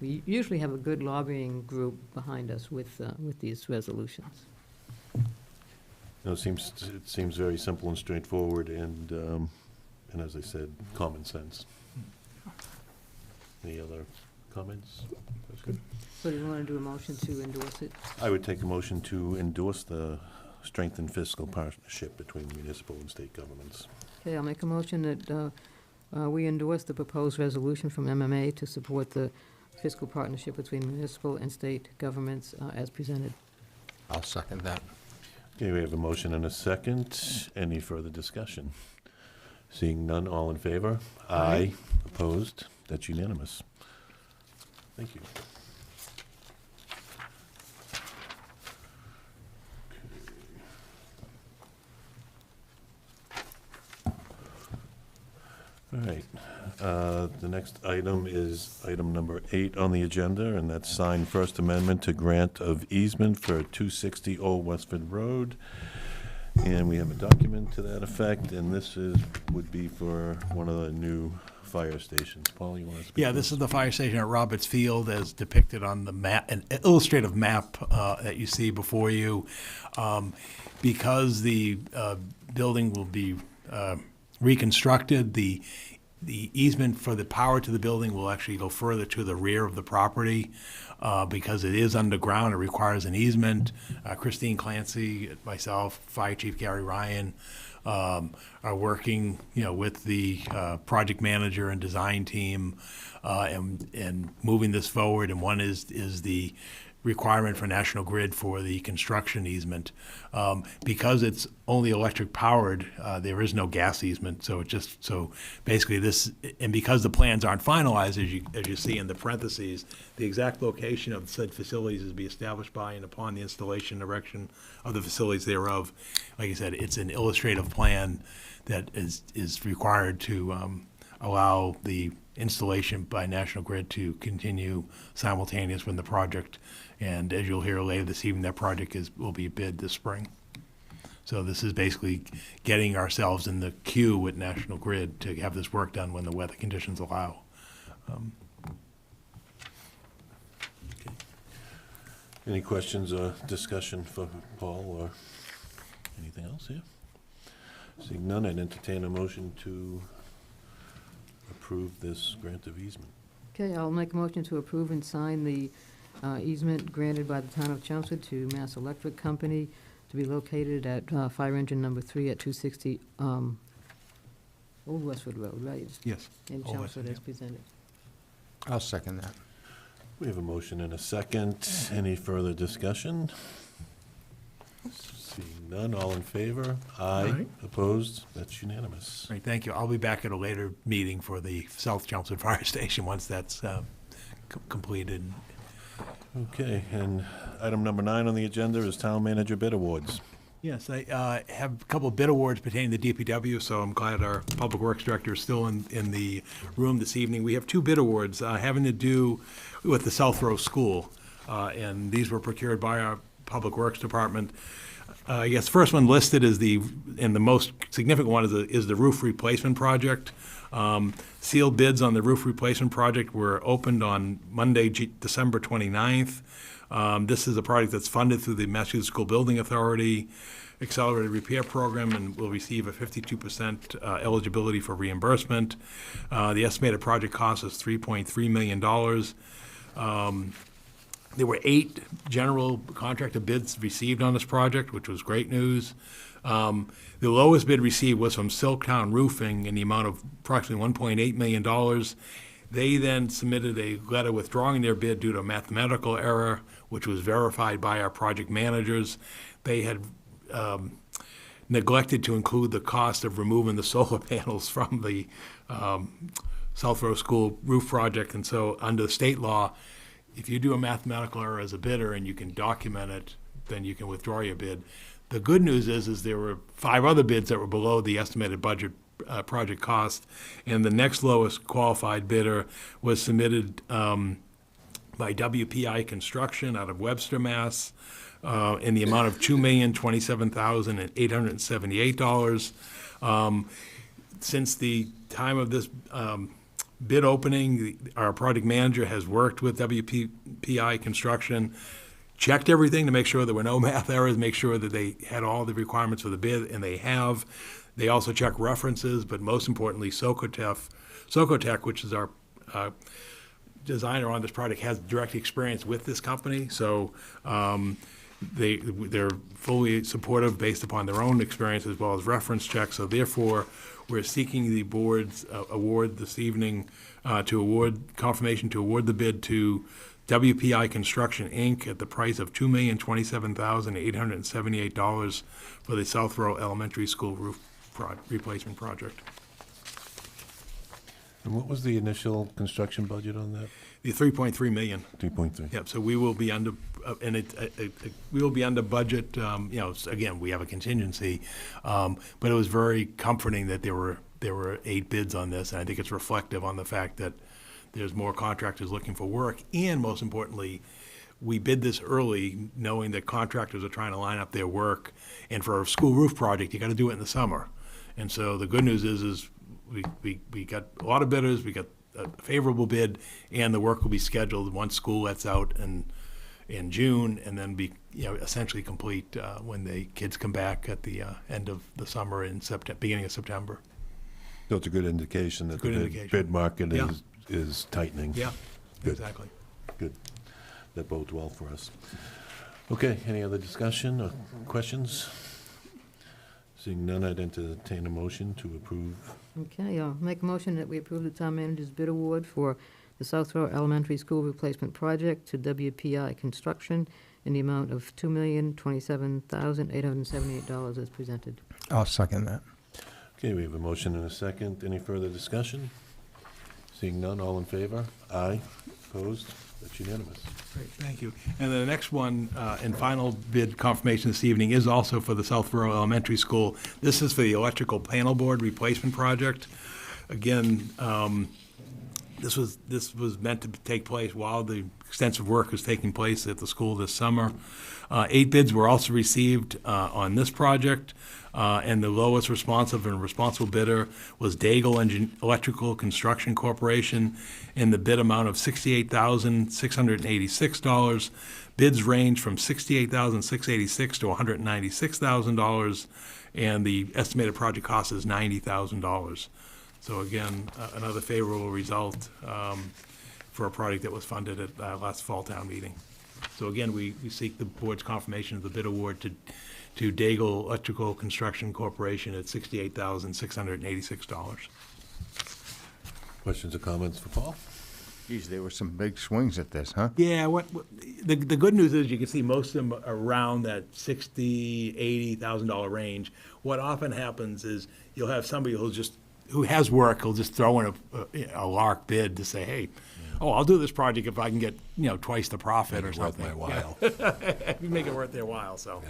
usually have a good lobbying group behind us with these resolutions. It seems very simple and straightforward, and as I said, common sense. Any other comments? That's good. So do you want to do a motion to endorse it? I would take a motion to endorse the strengthened fiscal partnership between municipal and state governments. Okay, I'll make a motion that we endorse the proposed resolution from MMA to support the fiscal partnership between municipal and state governments as presented. I'll second that. Okay, we have a motion and a second. Any further discussion? Seeing none, all in favor? Aye. Opposed? That's unanimous. Thank you. All right. The next item is item number 8 on the agenda, and that's signed First Amendment to grant of easement for 260 Old Westford Road. And we have a document to that effect, and this would be for one of the new fire stations. Paul, you want to speak? Yeah, this is the fire station at Roberts Field as depicted on the map, an illustrative map that you see before you. Because the building will be reconstructed, the easement for the power to the building will actually go further to the rear of the property. Because it is underground, it requires an easement. Christine Clancy, myself, Fire Chief Gary Ryan are working, with the project manager and design team and moving this forward. And one is the requirement for National Grid for the construction easement. Because it's only electric powered, there is no gas easement. So basically this, and because the plans aren't finalized, as you see in the parentheses, the exact location of said facilities is to be established by and upon the installation and erection of the facilities thereof. Like I said, it's an illustrative plan that is required to allow the installation by National Grid to continue simultaneous with the project. And as you'll hear later this evening, that project will be bid this spring. So this is basically getting ourselves in the queue with National Grid to have this work done when the weather conditions allow. Any questions or discussion for Paul or anything else here? Seeing none, I'd entertain a motion to approve this grant of easement. Okay, I'll make a motion to approve and sign the easement granted by the town of Chelmsford to Mass Electric Company to be located at fire engine number 3 at 260 Old Westford Road, right? Yes. In Old Chelmsford Westford, as presented. I'll second that. We have a motion and a second. Any further discussion? Seeing none, all in favor? Aye. Aye. Opposed? That's unanimous. Great, thank you. I'll be back at a later meeting for the South Chelmsford Fire Station once that's completed. Okay, and item number 9 on the agenda is Town Manager Bid Awards. Yes, I have a couple of bid awards pertaining to DPW, so I'm glad our Public Works Director is still in the room this evening. We have 2 bid awards having to do with the South Row School, and these were procured by our Public Works Department. I guess the first one listed is the most significant one is the roof replacement project. Sealed bids on the roof replacement project were opened on Monday, December 29th. This is a project that's funded through the Massachusetts School Building Authority Accelerated Repair Program and will receive a 52% eligibility for reimbursement. The estimated project cost is $3.3 million. There were 8 general contractor bids received on this project, which was great news. The lowest bid received was from Silktown Roofing in the amount of approximately $1.8 million. They then submitted a letter withdrawing their bid due to a mathematical error, which was verified by our project managers. They had neglected to include the cost of removing the solar panels from the South Row School roof project. And so under state law, if you do a mathematical error as a bidder and you can document it, then you can withdraw your bid. The good news is there were 5 other bids that were below the estimated budget project cost. And the next lowest qualified bidder was submitted by WPI Construction out of Webster, Mass, in the amount of $2,027,878. Since the time of this bid opening, our project manager has worked with WPI Construction, checked everything to make sure there were no math errors, make sure that they had all the requirements for the bid, and they have. They also check references, but most importantly, Socotec, which is our designer on this project, has direct experience with this company. So they're fully supportive based upon their own experience as well as reference checks. So therefore, we're seeking the board's award this evening confirmation to award the bid to WPI Construction, Inc. at the price of $2,027,878 for the South Row Elementary School roof replacement project. And what was the initial construction budget on that? The $3.3 million. 3.3. Yep, so we will be under, we will be under budget. Again, we have a contingency, but it was very comforting that there were 8 bids on this, and I think it's reflective on the fact that there's more contractors looking for work, and most importantly, we bid this early, knowing that contractors are trying to line up their work, and for a school roof project, you got to do it in the summer. And so the good news is we got a lot of bidders, we got a favorable bid, and the work will be scheduled once school lets out in June, and then be essentially complete when the kids come back at the end of the summer in beginning of September. So it's a good indication that the bid market is tightening. Yeah, Good. exactly. Good. That bodes well for us. Okay, any other discussion or questions? Seeing none, I'd entertain a motion to approve. Okay, I'll make a motion that we approve the town manager's bid award for the South Row Elementary School Replacement Project to WPI Construction in the amount of $2,027,878 as presented. I'll second that. Okay, we have a motion and a second. Any further discussion? Seeing none, all in favor? Aye. Opposed? That's unanimous. Great, thank you. And the next one and final bid confirmation this evening is also for the South Row Elementary School. This is for the electrical panel board replacement project. Again, this was meant to take place while the extensive work was taking place at the school this summer. 8 bids were also received on this project, and the lowest responsive and responsible bidder was Daigle Electrical Construction Corporation in the bid amount of $68,686. Bids range from $68,686 to $196,000, and the estimated project cost is $90,000. So again, another favorable result for a project that was funded at last fall town meeting. So again, we seek the board's confirmation of the bid award to Daigle Electrical Construction Corporation at $68,686. Questions or comments for Paul? Geez, there were some big swings at this, huh? Yeah, the good news is you can see most of them around that $60,000, $80,000 range. What often happens is you'll have somebody who has work, who'll just throw in a lark bid to say, hey, I'll do this project if I can get twice the profit or something. Worth my while. Yeah. Make it worth their while. So,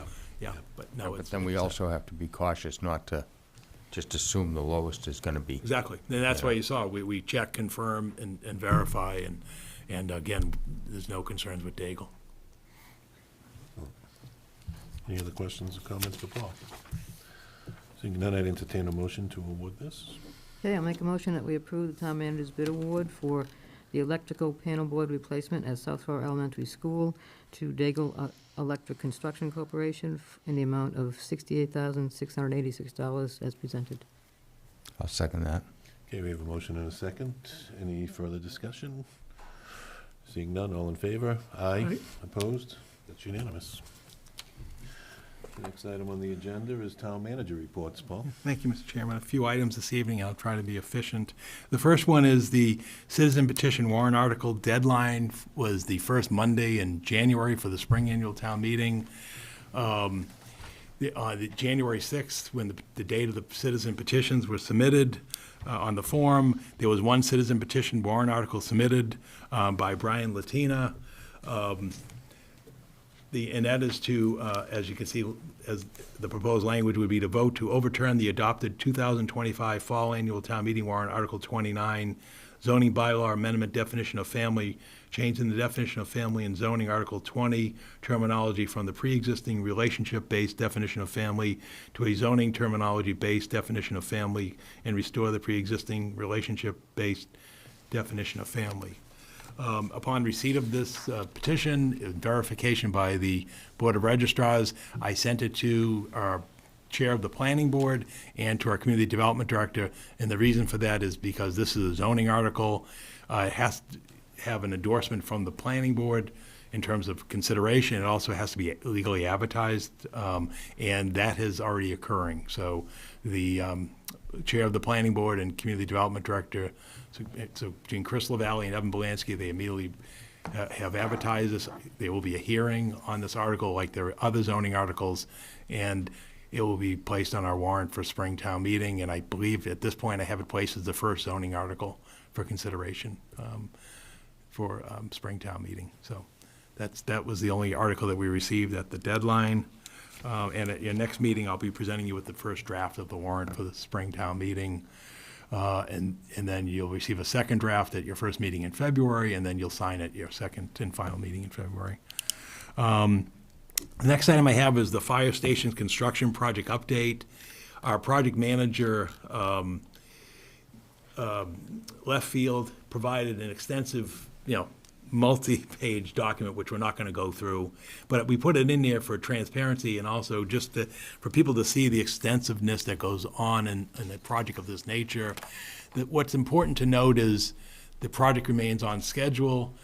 but no. But then we also have to be cautious not to just assume the lowest is going to be. Exactly, and that's why you saw we check, confirm, and verify, and again, there's no concerns with Daigle. Any other questions or comments for Paul? Seeing none, I'd entertain a motion to award this. Okay, I'll make a motion that we approve the town manager's bid award for the electrical panel board replacement at South Row Elementary School to Daigle Electric Construction Corporation in the amount of $68,686 as presented. I'll second that. Okay, we have a motion and a second. Any further discussion? Seeing none, all in favor? Aye. Opposed? That's unanimous. The next item on the agenda is town manager reports. Paul? Thank you, Mr. Chairman. A few items this evening. I'll try to be efficient. The first one is the citizen petition warrant article deadline was the first Monday in January for the spring annual town meeting. The January 6th, when the date of the citizen petitions were submitted on the form, there was one citizen petition warrant article submitted by Brian Latina. and that is to, as you can see, as the proposed language would be to vote to overturn the adopted 2025 Fall Annual Town Meeting warrant, Article 29, zoning bylaw amendment definition of family, changing the definition of family in zoning, Article 20, terminology from the pre-existing relationship-based definition of family to a zoning terminology-based definition of family, and restore the pre-existing relationship-based definition of family. Upon receipt of this petition, verification by the Board of Registrars, I sent it to our Chair of the Planning Board and to our Community Development Director, and the reason for that is because this is a zoning article. It has to have an endorsement from the Planning Board in terms of consideration. It also has to be legally advertised, and that is already occurring. So the Chair of the Planning Board and Community Development Director, so between Chris LaValle and Evan Belansky, they immediately have advertised this. There will be a hearing on this article like there are other zoning articles, and it will be placed on our warrant for spring town meeting. And I believe at this point I have it placed as the first zoning article for consideration for spring town meeting. So that was the only article that we received at the deadline. And at your next meeting, I'll be presenting you with the first draft of the warrant for the spring town meeting. And then you'll receive a second draft at your first meeting in February, and then you'll sign at your second and final meeting in February. The next item I have is the fire station's construction project update. Our project manager, Left Field, provided an extensive, multi-page document, which we're not going to go through, but we put it in there for transparency and also just for people to see the extensiveness that goes on in a project of this nature. That what's important to note is the project remains on schedule.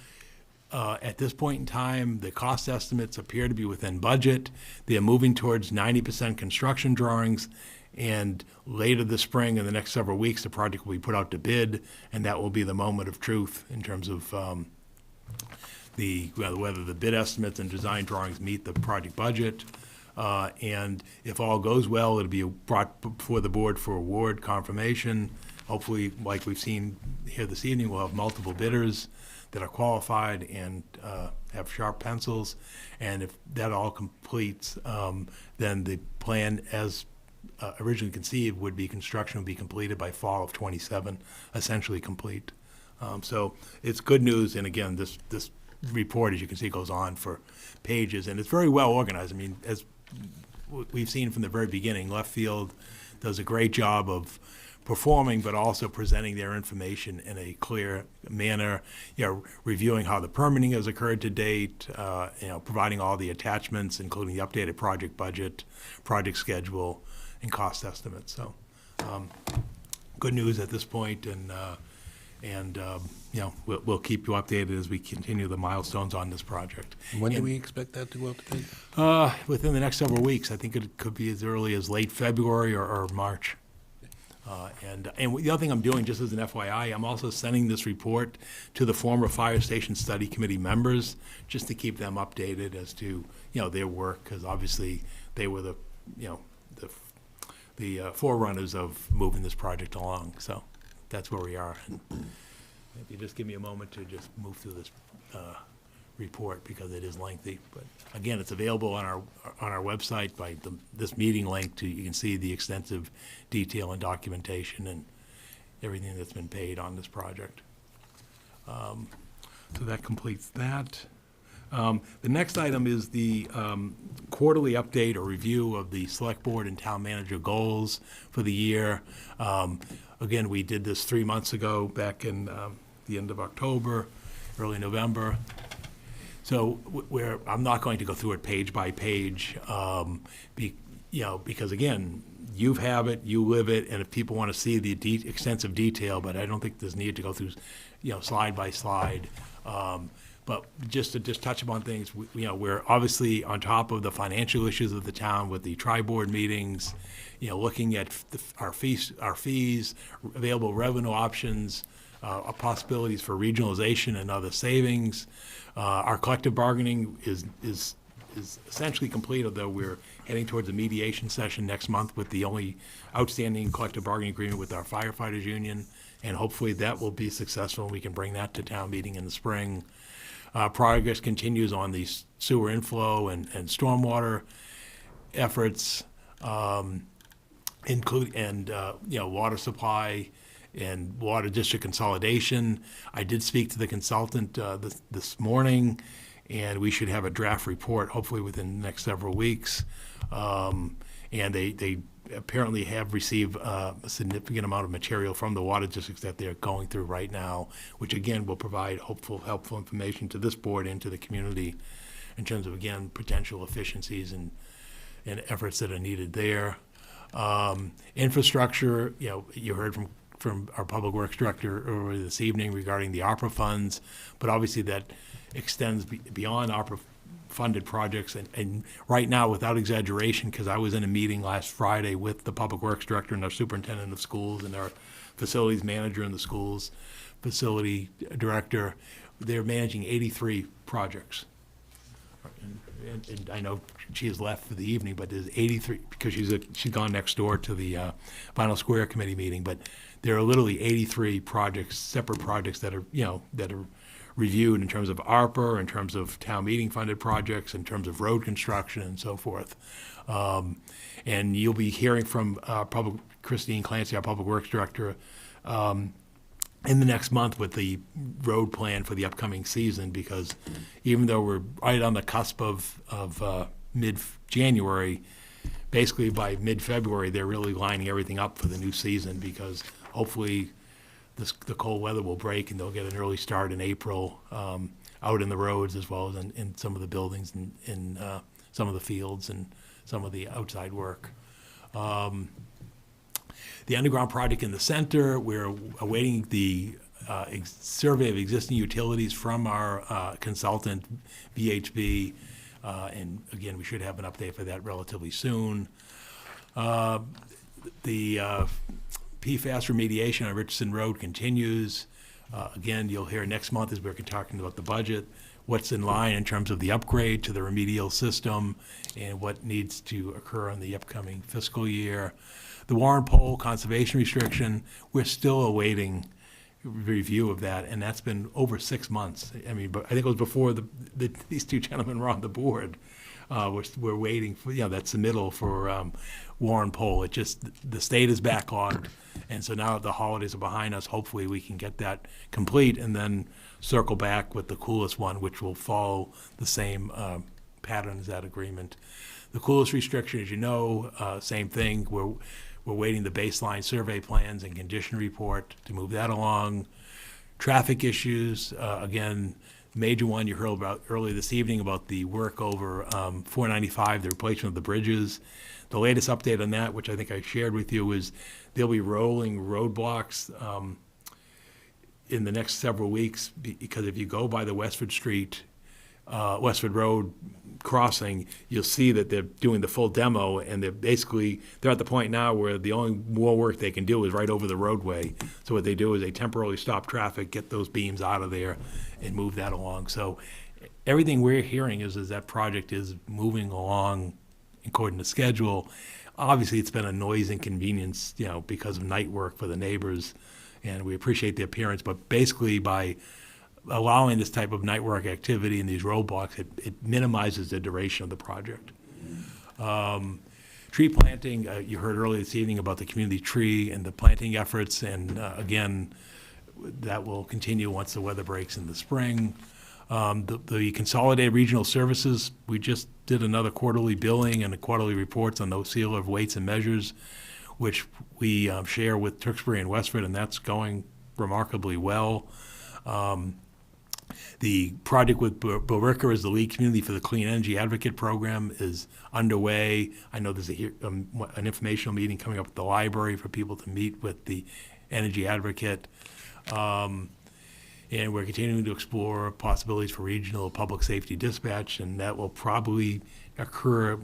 At this point in time, the cost estimates appear to be within budget. They are moving towards 90% construction drawings, and later this spring, in the next several weeks, the project will be put out to bid, and that will be the moment of truth in terms of whether the bid estimates and design drawings meet the project budget. And if all goes well, it'll be brought before the board for award confirmation. Hopefully, like we've seen here this evening, we'll have multiple bidders that are qualified and have sharp pencils. And if that all completes, then the plan as originally conceived would be construction would be completed by fall of '27, essentially complete. So it's good news. And again, this report, as you can see, goes on for pages, and it's very well organized. I mean, as we've seen from the very beginning, Left Field does a great job of performing, but also presenting their information in a clear manner, reviewing how the permitting has occurred to date, providing all the attachments, including the updated project budget, project schedule, and cost estimates. So good news at this point, and we'll keep you updated as we continue the milestones on this project. When do we expect that to go out to bid? Within the next several weeks. I think it could be as early as late February or March. And the other thing I'm doing, just as an FYI, I'm also sending this report to the former Fire Station Study Committee members, just to keep them updated as to their work, because obviously they were the forerunners of moving this project along. So that's where we are. And if you just give me a moment to just move through this report, because it is lengthy. But again, it's available on our website by this meeting link. You can see the extensive detail and documentation and everything that's been paid on this project. So that completes that. The next item is the quarterly update or review of the Select Board and Town Manager goals for the year. Again, we did this 3 months ago, back in the end of October, early November. So I'm not going to go through it page by page, because again, you have it, you live it, and if people want to see the extensive detail, but I don't think there's need to go through, slide by slide. But just to touch upon things, we're obviously on top of the financial issues of the town with the tri-board meetings, looking at our fees, available revenue options, possibilities for regionalization and other savings. Our collective bargaining is essentially complete, although we're heading towards a mediation session next month with the only outstanding collective bargaining agreement with our firefighters union, and hopefully that will be successful and we can bring that to town meeting in the spring. Progress continues on the sewer inflow and stormwater efforts, water supply and water district consolidation. I did speak to the consultant this morning, and we should have a draft report hopefully within the next several weeks. And they apparently have received a significant amount of material from the water districts that they're going through right now, which again will provide helpful information to this board and to the community in terms of, again, potential efficiencies and efforts that are needed there. Infrastructure, you heard from our Public Works Director earlier this evening regarding the ARPA funds, but obviously that extends beyond ARPA funded projects. And right now, without exaggeration, because I was in a meeting last Friday with the Public Works Director and our Superintendent of Schools and our Facilities Manager in the schools, Facility Director, they're managing 83 projects. And I know she has left for the evening, but there's 83, because she's gone next door to the Vinyl Square Committee meeting, but there are literally 83 projects, separate projects that are reviewed in terms of ARPA, in terms of town meeting funded projects, in terms of road construction and so forth. And you'll be hearing from Christine Clancy, our Public Works Director, in the next month with the road plan for the upcoming season, because even though we're right on the cusp of mid-January, basically by mid-February, they're really lining everything up for the new season, because hopefully the cold weather will break and they'll get an early start in April out in the roads, as well as in some of the buildings and in some of the fields and some of the outside work. The underground project in the center, we're awaiting the survey of existing utilities from our consultant, VHB, and again, we should have an update for that relatively soon. The PFAS remediation on Richardson Road continues. Again, you'll hear next month as we're talking about the budget, what's in line in terms of the upgrade to the remedial system and what needs to occur in the upcoming fiscal year. The Warren Pole conservation restriction, we're still awaiting review of that, and that's been over 6 months. I mean, but I think it was before these two gentlemen were on the board. We're waiting for that submittal for Warren Pole. It just, the state is backlogged, and so now that the holidays are behind us, hopefully we can get that complete and then circle back with the coolest one, which will follow the same pattern as that agreement. The coolest restriction, as you know, same thing. We're waiting the baseline survey plans and condition report to move that along. Traffic issues, again, major one you heard about earlier this evening about the work over 495, the replacement of the bridges. The latest update on that, which I think I shared with you, is there'll be rolling roadblocks in the next several weeks, because if you go by the Westford Westford Road crossing, you'll see that they're doing the full demo, and they're at the point now where the only more work they can do is right over the roadway. So what they do is they temporarily stop traffic, get those beams out of there, and move that along. So everything we're hearing is that project is moving along according to schedule. Obviously, it's been a noise inconvenience, because of night work for the neighbors, and we appreciate the appearance. But basically, by allowing this type of night work activity and these roadblocks, it minimizes the duration of the project. Tree planting, you heard earlier this evening about the community tree and the planting efforts, and again, that will continue once the weather breaks in the spring. The consolidated regional services, we just did another quarterly billing and quarterly reports on those seal of weights and measures, which we share with Tewksbury and Westford, and that's going remarkably well. The project with Billerica as the lead community for the Clean Energy Advocate Program is underway. I know there's an informational meeting coming up at the library for people to meet with the Energy Advocate. And we're continuing to explore possibilities for regional public safety dispatch, and that will probably occur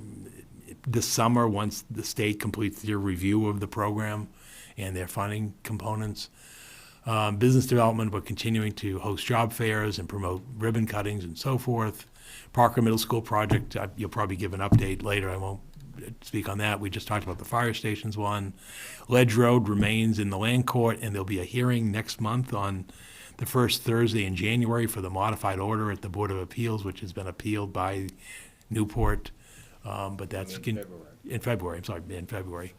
this summer once the state completes their review of the program and their funding components. Business development, we're continuing to host job fairs and promote ribbon cuttings and so forth. Parker Middle School project, you'll probably give an update later. I won't speak on that. We just talked about the fire stations one. Ledge Road remains in the land court, and there'll be a hearing next month on the first Thursday in January for the modified order at the Board of Appeals, which has been appealed by Newport. But that's in February. I'm sorry, in February.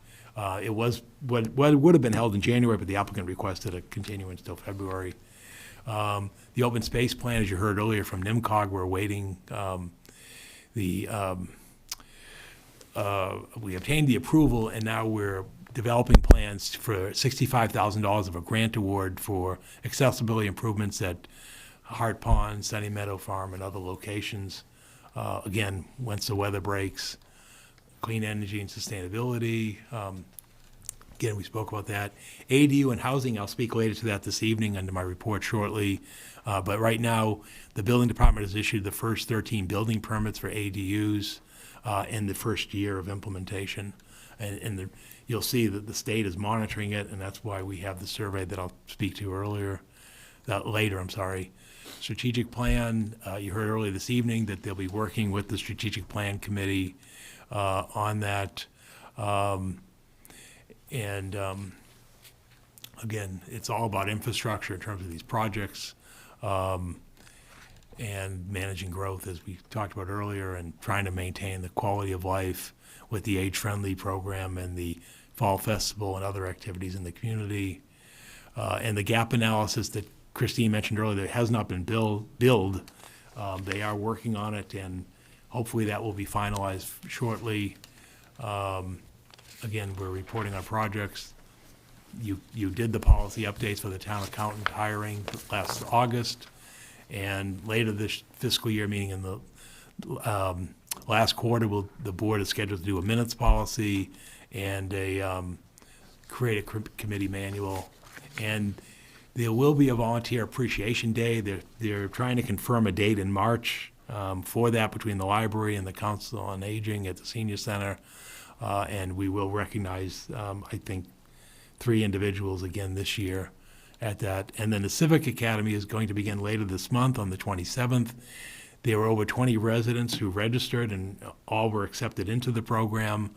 It was what would have been held in January, but the applicant requested a continuance till February. The open space plan, as you heard earlier from NIMCOG, we're awaiting we obtained the approval, and now we're developing plans for $65,000 of a grant award for accessibility improvements at Hart Pond, Sunny Meadow Farm, and other locations. Again, once the weather breaks, clean energy and sustainability. Again, we spoke about that. ADU and housing, I'll speak later to that this evening under my report shortly. But right now, the building department has issued the first 13 building permits for ADUs in the first year of implementation. And you'll see that the state is monitoring it, and that's why we have the survey that I'll speak to later. Strategic plan, you heard earlier this evening that they'll be working with the strategic plan committee on that. Again, it's all about infrastructure in terms of these projects and managing growth, as we talked about earlier, and trying to maintain the quality of life with the age-friendly program and the fall festival and other activities in the community. And the gap analysis that Christine mentioned earlier that has not been billed. They are working on it, and hopefully that will be finalized shortly. Again, we're reporting on projects. You did the policy updates for the town accountant hiring last August, and later this fiscal year, meaning in the last quarter, the board is scheduled to do a minutes policy and create a committee manual. And there will be a volunteer appreciation day. They're trying to confirm a date in March for that between the library and the Council on Aging at the Senior Center. And we will recognize, I think, 3 individuals again this year at that. And then the Civic Academy is going to begin later this month on the 27th. There were over 20 residents who registered, and all were accepted into the program.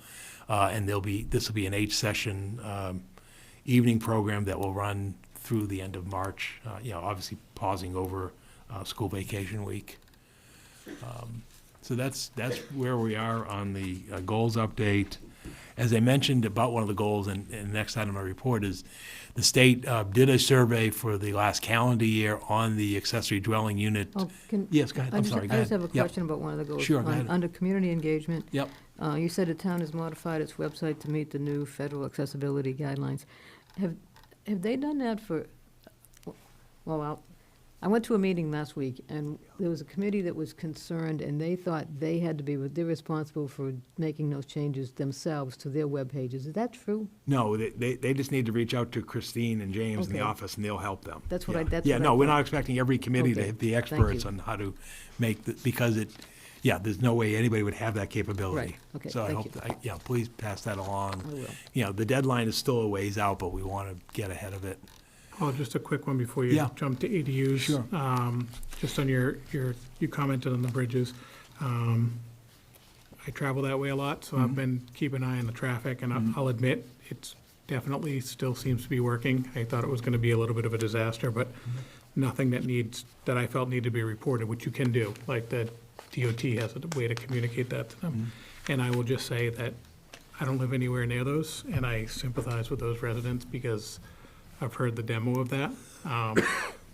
And this will be an 8-session evening program that will run through the end of March, obviously pausing over school vacation week. So that's where we are on the goals update. As I mentioned about one of the goals, and the next item of my report is the state did a survey for the last calendar year on the accessory dwelling unit. Yes, go ahead. I'm sorry, go I ahead. just have a question about one of the goals. Sure, go ahead. Under community engagement. Yep. You said the town has modified its website to meet the new federal accessibility guidelines. Have they done that for, I went to a meeting last week, and there was a committee that was concerned, and they thought they're responsible for making those changes themselves to their web pages. Is that true? No, they just need to reach out to Christine and James in the Okay. office, and they'll help them. That's what I We're thought. not expecting every committee to Okay, be thank experts you. on how to make, because there's no way anybody would have that capability. Right, okay, So I thank hope, please pass that along. I will. The deadline is still a ways out, but we want to get ahead of it. Oh, just a quick one before you Yeah. jump to ADUs. Sure. Just on you commented on the bridges. I travel that way a lot, so I've been keeping an eye on the traffic, and I'll admit, it's definitely still seems to be working. I thought it was gonna be a little bit of a disaster, but nothing that I felt needed to be reported, which you can do, like the DOT has a way to communicate that to them. And I will just say that I don't live anywhere near those, and I sympathize with those residents because I've heard the demo of that.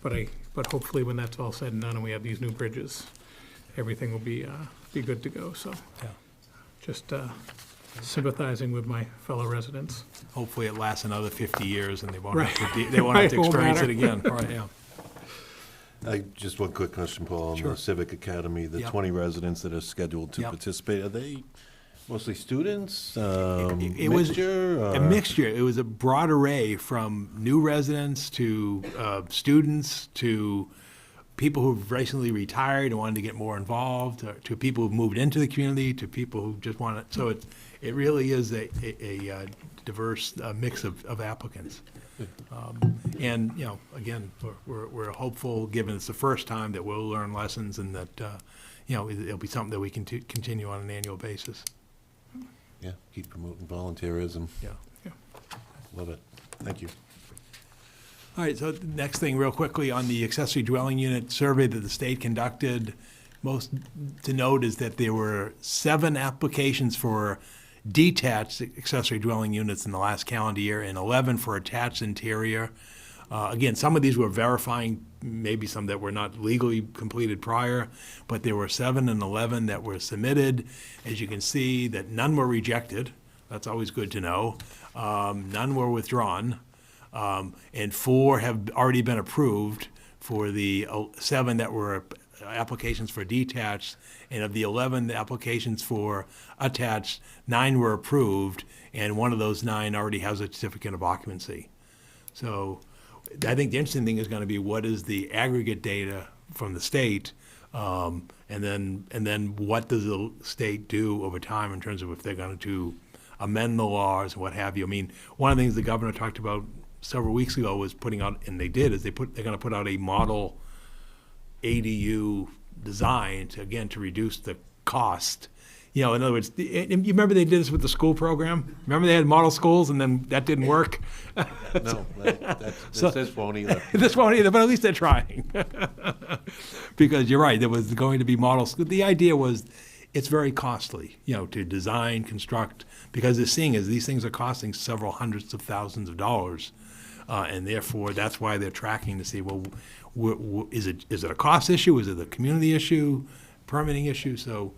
But hopefully when that's all said and done and we have these new bridges, everything will be good to go. So Yeah. just sympathizing with my fellow residents. Hopefully it lasts another 50 years and they won't Right. have to, they won't have to Right, won't experience it matter. again. Right, yeah. Just one quick question, Paul, on Sure. the Civic Academy, the Yep. 20 residents that are scheduled to Yep. participate, are they mostly students? It was mixture, a mixture. It was a broad array from new residents to students to people who've recently retired and wanted to get more involved, to people who've moved into the community, to people who just want to. So it really is a diverse mix of applicants. And, again, we're hopeful, given it's the first time, that we'll learn lessons and that, it'll be something that we can continue on an annual basis. Yeah, keep promoting volunteerism. Yeah. Love it. Thank you. All right, so the next thing, real quickly, on the accessory dwelling unit survey that the state conducted, most to note is that there were 7 applications for detached accessory dwelling units in the last calendar year and 11 for attached interior. Again, some of these were verifying, maybe some that were not legally completed prior, but there were 7 and 11 that were submitted. As you can see, that none were rejected. That's always good to know. None were withdrawn. And 4 have already been approved for the 7 that were applications for detached. And of the 11 applications for attached, 9 were approved, and one of those 9 already has a certificate of occupancy. So I think the interesting thing is going to be what is the aggregate data from the state, and then what does the state do over time in terms of if they're going to amend the laws and what have you. I mean, one of the things the governor talked about several weeks ago was putting out, and they did, is they're going to put out a model ADU design to reduce the cost. You know, in other words, you remember they did this with the school program? Remember they had model schools and then that didn't work? No, this won't either. This won't either, but at least they're trying. Because you're right, there was going to be model school. The idea was it's very costly, you know, to design, construct, because they're seeing is these things are costing several hundreds of thousands of dollars. And therefore, that's why they're tracking to see, well, is it a cost issue? Is it a community issue, permitting issue? So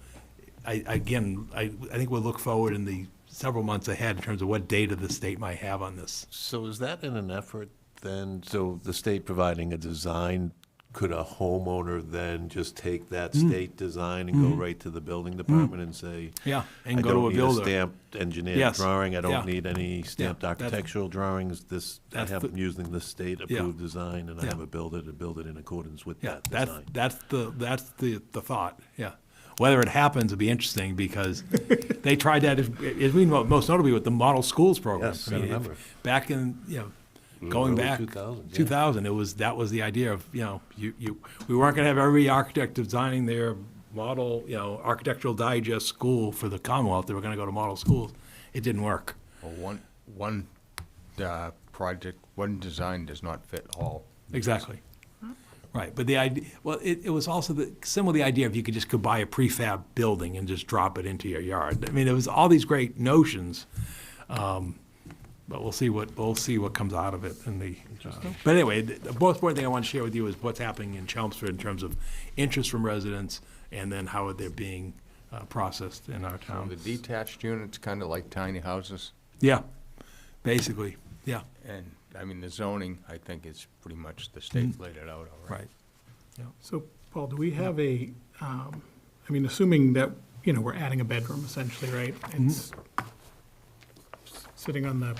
I think we'll look forward in the several months ahead in terms of what data the state might have on this. So is that in an effort then, so the state providing a design, could a homeowner then just take that state design and go right to the building department and say, Yeah, and I go to a don't need a builder. stamped engineered Yes. drawing, I Yeah. don't need any stamped that's- architectural drawings, I'm using the state approved Yeah. design and I Yeah. have a builder to build it in accordance with Yeah, that design. that's the thought, yeah. Whether it happens will be interesting because they tried that, as we know, most notably with the model schools program. Yes, I remember. Back in, going Early back, 2000s, yeah. 2000, that was the idea of, we weren't gonna have every architect designing their model, architectural digest school for the Commonwealth. They were gonna go to model schools. It didn't work. Well, one project, one design does not fit all. Exactly. Right, but the idea, well, it was also similar to the idea if you could buy a prefab building and just drop it into your yard. I mean, it was all these great notions, but we'll see what comes out of it. But anyway, the most important thing I want to share with you is what's happening in Chelmsford in terms of interest from residents and then how they're being processed in our town. The detached units, kind of like tiny houses, Yeah, basically, yeah, and, I mean, the zoning, I think is pretty much, the state laid it out all right. right. So, Paul, do we have assuming that, we're adding a bedroom essentially, right? It's sitting on the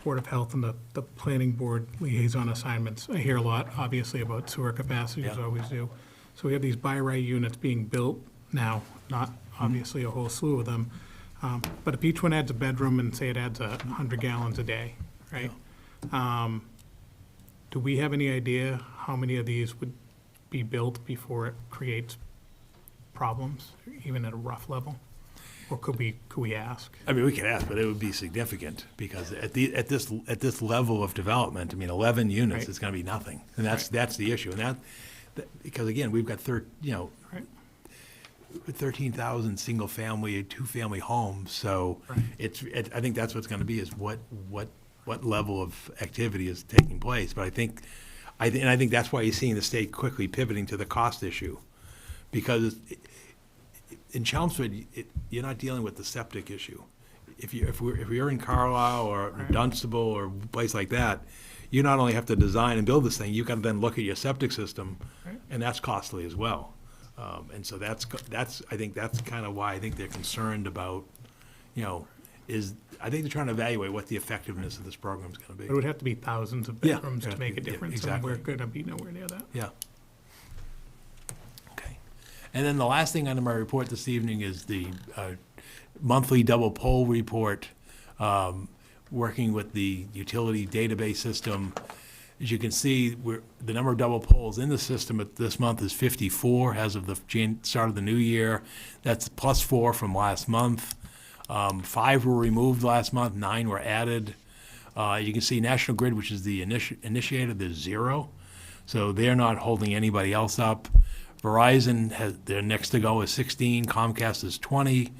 Board of Health and the Planning Board liaison assignments. I hear a lot, obviously, about sewer capacity, as I Yeah. always do. So we have these by right units being built now, not obviously a whole slew of them. But if each one adds a bedroom and say it adds 100 gallons a day, right? Do we have any idea how many of these would be built before it creates problems, even at a rough level? Or could we ask? I mean, we could ask, but it would be significant because at this level of development, I mean, 11 units Right. is going to be nothing, and that's the issue. And that because again, we've got Right. 13,000 single family, 2-family homes. So Right. I think that's what's going to be is what level of activity is taking place. But I think that's why you're seeing the state quickly pivoting to the cost issue, because in Chelmsford, you're not dealing with the septic issue. If you're in Carlisle or Dunstable or a place like that, you not only have to design and build this thing, you can then look at your septic system, Right. and that's costly as well. And so I think that's kind of why I think they're concerned about, I think they're trying to evaluate what the effectiveness of this program is going to be. It would have to be thousands of Yeah. bedrooms to make a Yeah, difference, and exactly. we're going to be nowhere near that. Yeah. Okay. And then the last thing on my report this evening is the monthly double poll report, working with the utility database system. As you can see, the number of double polls in the system this month is 54 as of the start of the new year. That's +4 from last month. 5 were removed last month, 9 were added. You can see National Grid, which is the initiator, there's 0. So they're not holding anybody else up. Verizon has, their next to go is 16, Comcast is 20.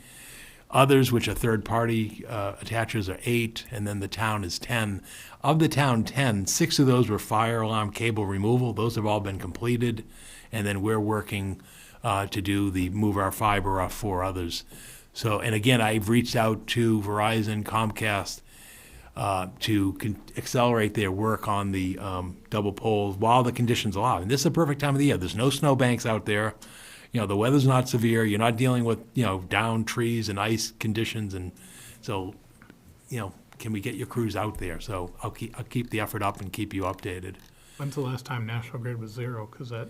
Others, which are third-party attachers, are 8, and then the town is 10. Of the town 10, 6 of those were fire alarm cable removal. Those have all been completed, and then we're working to do the move our fiber off 4 others. So, and again, I've reached out to Verizon, Comcast, to accelerate their work on the double poles while the conditions allow. And this is a perfect time of the year. There's no snowbanks out there. You know, the weather's not severe. You're not dealing with, you know, down trees and ice conditions. And so, you know, can we get your crews out there? So I'll keep the effort up and keep you updated. When's the last time National Grid was 0? Because that,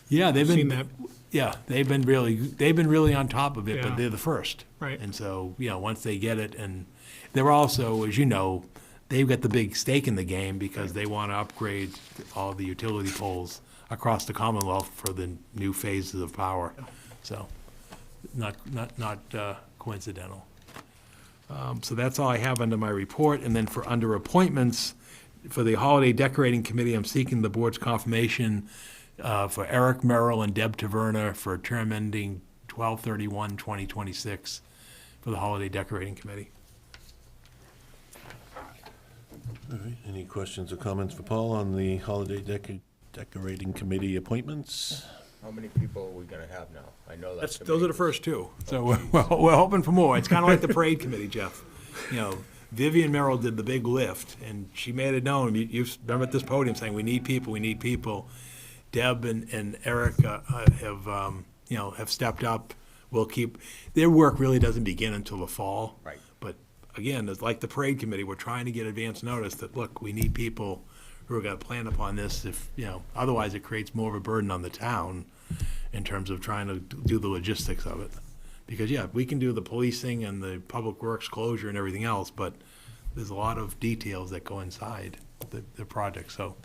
Yeah, they've seen been, that, yeah, they've been really on top of it, Yeah. but they're the first. Right. And so, you know, once they get it, and they're also, as you know, they've got the big stake in the game because they want to upgrade all the utility poles across the Commonwealth for the new phases of power. So, not coincidental. So that's all I have under my report. And then under appointments, for the Holiday Decorating Committee, I'm seeking the board's confirmation for Eric Merrill and Deb Taverna for a term ending 12/31/2026 for the Holiday Decorating Committee. All right, any questions or comments for Paul on the Holiday Decorating Committee appointments? How many people are we gonna have now? I know that's. Those are the first 2. So we're hoping for more. It's kind of like the parade committee, Jeff. You know, Vivian Merrill did the big lift, and she made it known. You remember at this podium saying, we need people, we need people. Deb and Eric have stepped up. We'll keep, their work really doesn't begin until the fall. Right. But again, it's like the parade committee, we're trying to get advance notice that, look, we need people who are gonna plan upon this if, you know, otherwise it creates more of a burden on the town in terms of trying to do the logistics of it. Because, yeah, we can do the policing and the public works closure and everything else, but there's a lot of details that go inside the project, so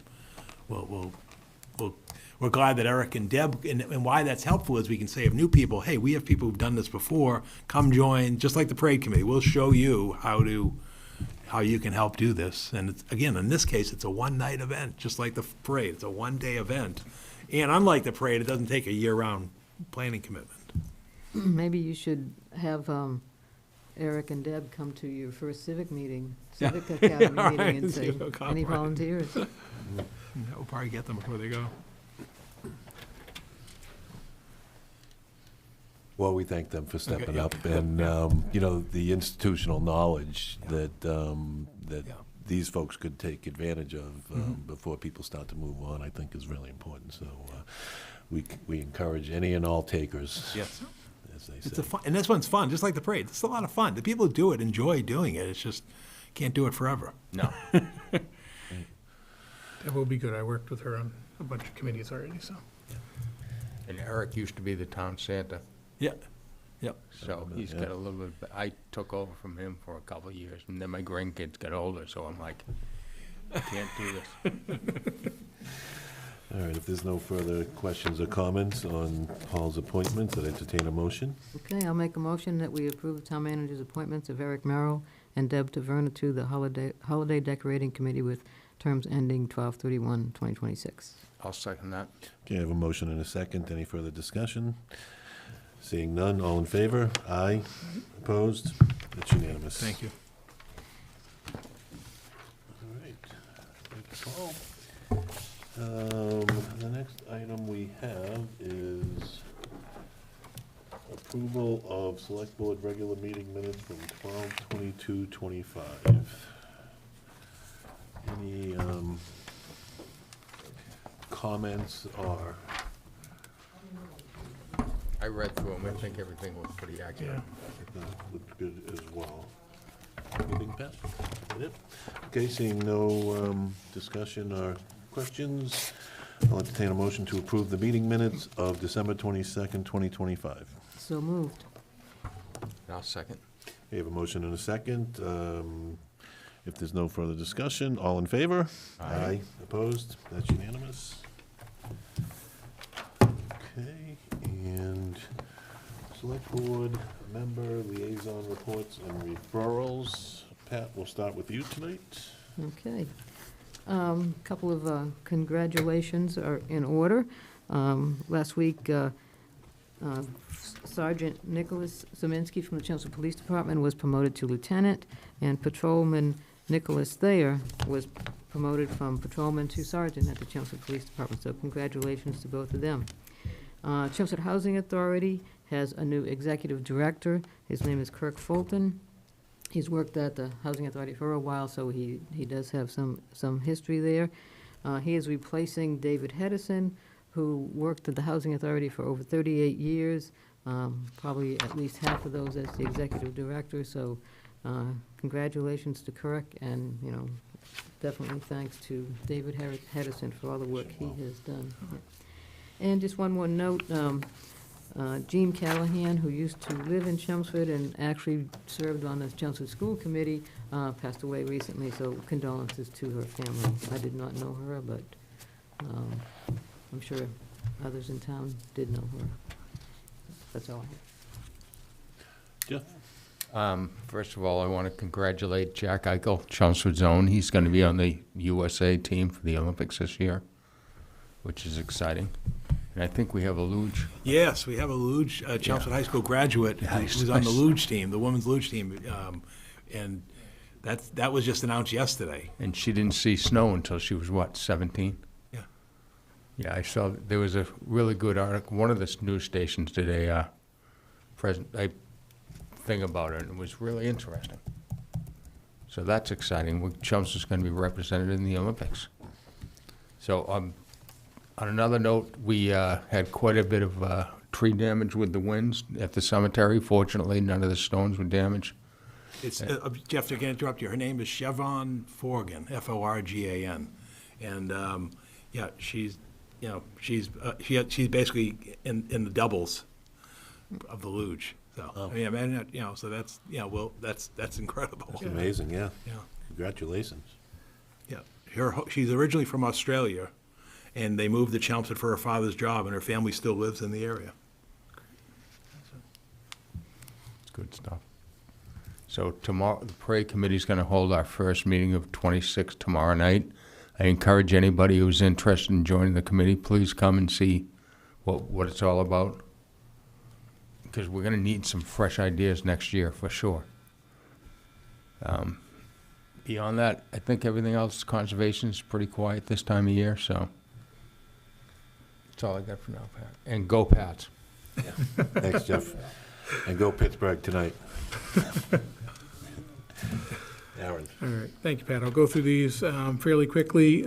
we're glad that Eric and Deb, and why that's helpful is we can say of new people, hey, we have people who've done this before, come join, just like the parade committee. We'll show you how you can help do this. And it's, again, in this case, it's a one-night event, just like the parade. It's a one-day event. And unlike the parade, it doesn't take a year-round planning commitment. Maybe you should have Eric and Deb come to your first civic meeting, Civic Academy All meeting, right, and see say, if they'll come, any right. volunteers? That will probably get them before they go. Well, we thank them for stepping yeah. up, and, you know, the institutional knowledge that Yeah. these folks could take advantage of before people start to move on, I think is really important. So we encourage any and all takers, Yes. as they It's say. a fun, and this one's fun, just like the parade. It's a lot of fun. The people who do it enjoy doing it. It's just, can't do it forever. No. that will be good. I worked with her on a bunch of committees already, so. And Eric used to be the town Santa, Yeah, yep. so he's got a little bit, I took over from him for a couple of years, and then my grandkids got older, so I'm like, I can't do this. All right, if there's no further questions or comments on Paul's appointments, I'd entertain a motion. Okay, I'll make a motion that we approve the town manager's appointments of Eric Merrill and Deb Taverna to the Holiday Decorating Committee with terms ending 12/31/2026. I'll second that. Okay, I have a motion and a second. Any further discussion? Seeing none, all in favor? Aye. Opposed? It's unanimous. Thank you. All right. Thank you, Paul. The next item we have is approval of select board regular meeting minutes from 12/22/25. Any comments or? I read through them, I think everything was pretty accurate. That looked good as well. Anything, Pat? That it? Okay, seeing no discussion or questions, I'll entertain a motion to approve the meeting minutes of December 22nd, 2025. So moved. I'll second. We have a motion and a second. If there's no further discussion, all in favor? Aye. Opposed? That's unanimous. Okay, and select board member liaison reports and referrals. Pat, we'll start with you tonight. Okay. Couple of congratulations are in order. Last week, Sergeant Nicholas Zeminski from the Chelmsford Police Department was promoted to lieutenant, and Patrolman Nicholas Thayer was promoted from patrolman to sergeant at the Chelmsford Police Department, so congratulations to both of them. Chelmsford Housing Authority has a new executive director. His name is Kirk Fulton. He's worked at the Housing Authority for a while, so he does have some history there. He is replacing David Hedison, who worked at the Housing Authority for over 38 years, probably at least half of those as the executive director. So congratulations to Kirk, and, you know, definitely thanks to David Hedison for all the work he has done. And just one more note, Gene Callahan, who used to live in Chelmsford and actually served on the Chelmsford School Committee, passed away recently, so condolences to her family. I did not know her, but I'm sure others in town did know her. That's all I have. Jeff? First of all, I want to congratulate Jack Eichel, Chelmsford's own. He's going to be on the USA team for the Olympics this year, which is exciting. And I think we have a luge. Yes, we have a luge, Chelmsford High School graduate who's on the luge team, the women's luge team. And that was just announced yesterday. And she didn't see snow until she was, what, 17? Yeah. Yeah, I saw, there was a really good article. One of the news stations did a thing about it, and it was really interesting. So that's exciting. Chelmsford's going to be represented in the Olympics. So on another note, we had quite a bit of tree damage with the winds at the cemetery. Fortunately, none of the stones were damaged. It's Jeff, I can interrupt you. Her name is Siobhan Forgan, Forgan, and yeah, she's basically in the doubles of the luge. So I mean, imagine, so that's that's incredible. That's amazing, yeah. Yeah. Congratulations. Yeah, she's originally from Australia, and they moved to Chelmsford for her father's job, and her family still lives in the area. It's good stuff. So tomorrow, the parade committee is going to hold our first meeting of 26 tomorrow night. I encourage anybody who's interested in joining the committee, please come and see what it's all about, because we're going to need some fresh ideas next year for sure. Beyond that, I think everything else, conservation is pretty quiet this time of year, so that's all I got for now, Pat. And go Pats. Thanks, Jeff. And go Pittsburgh tonight. Aaron. All right, thank you, Pat. I'll go through these fairly quickly.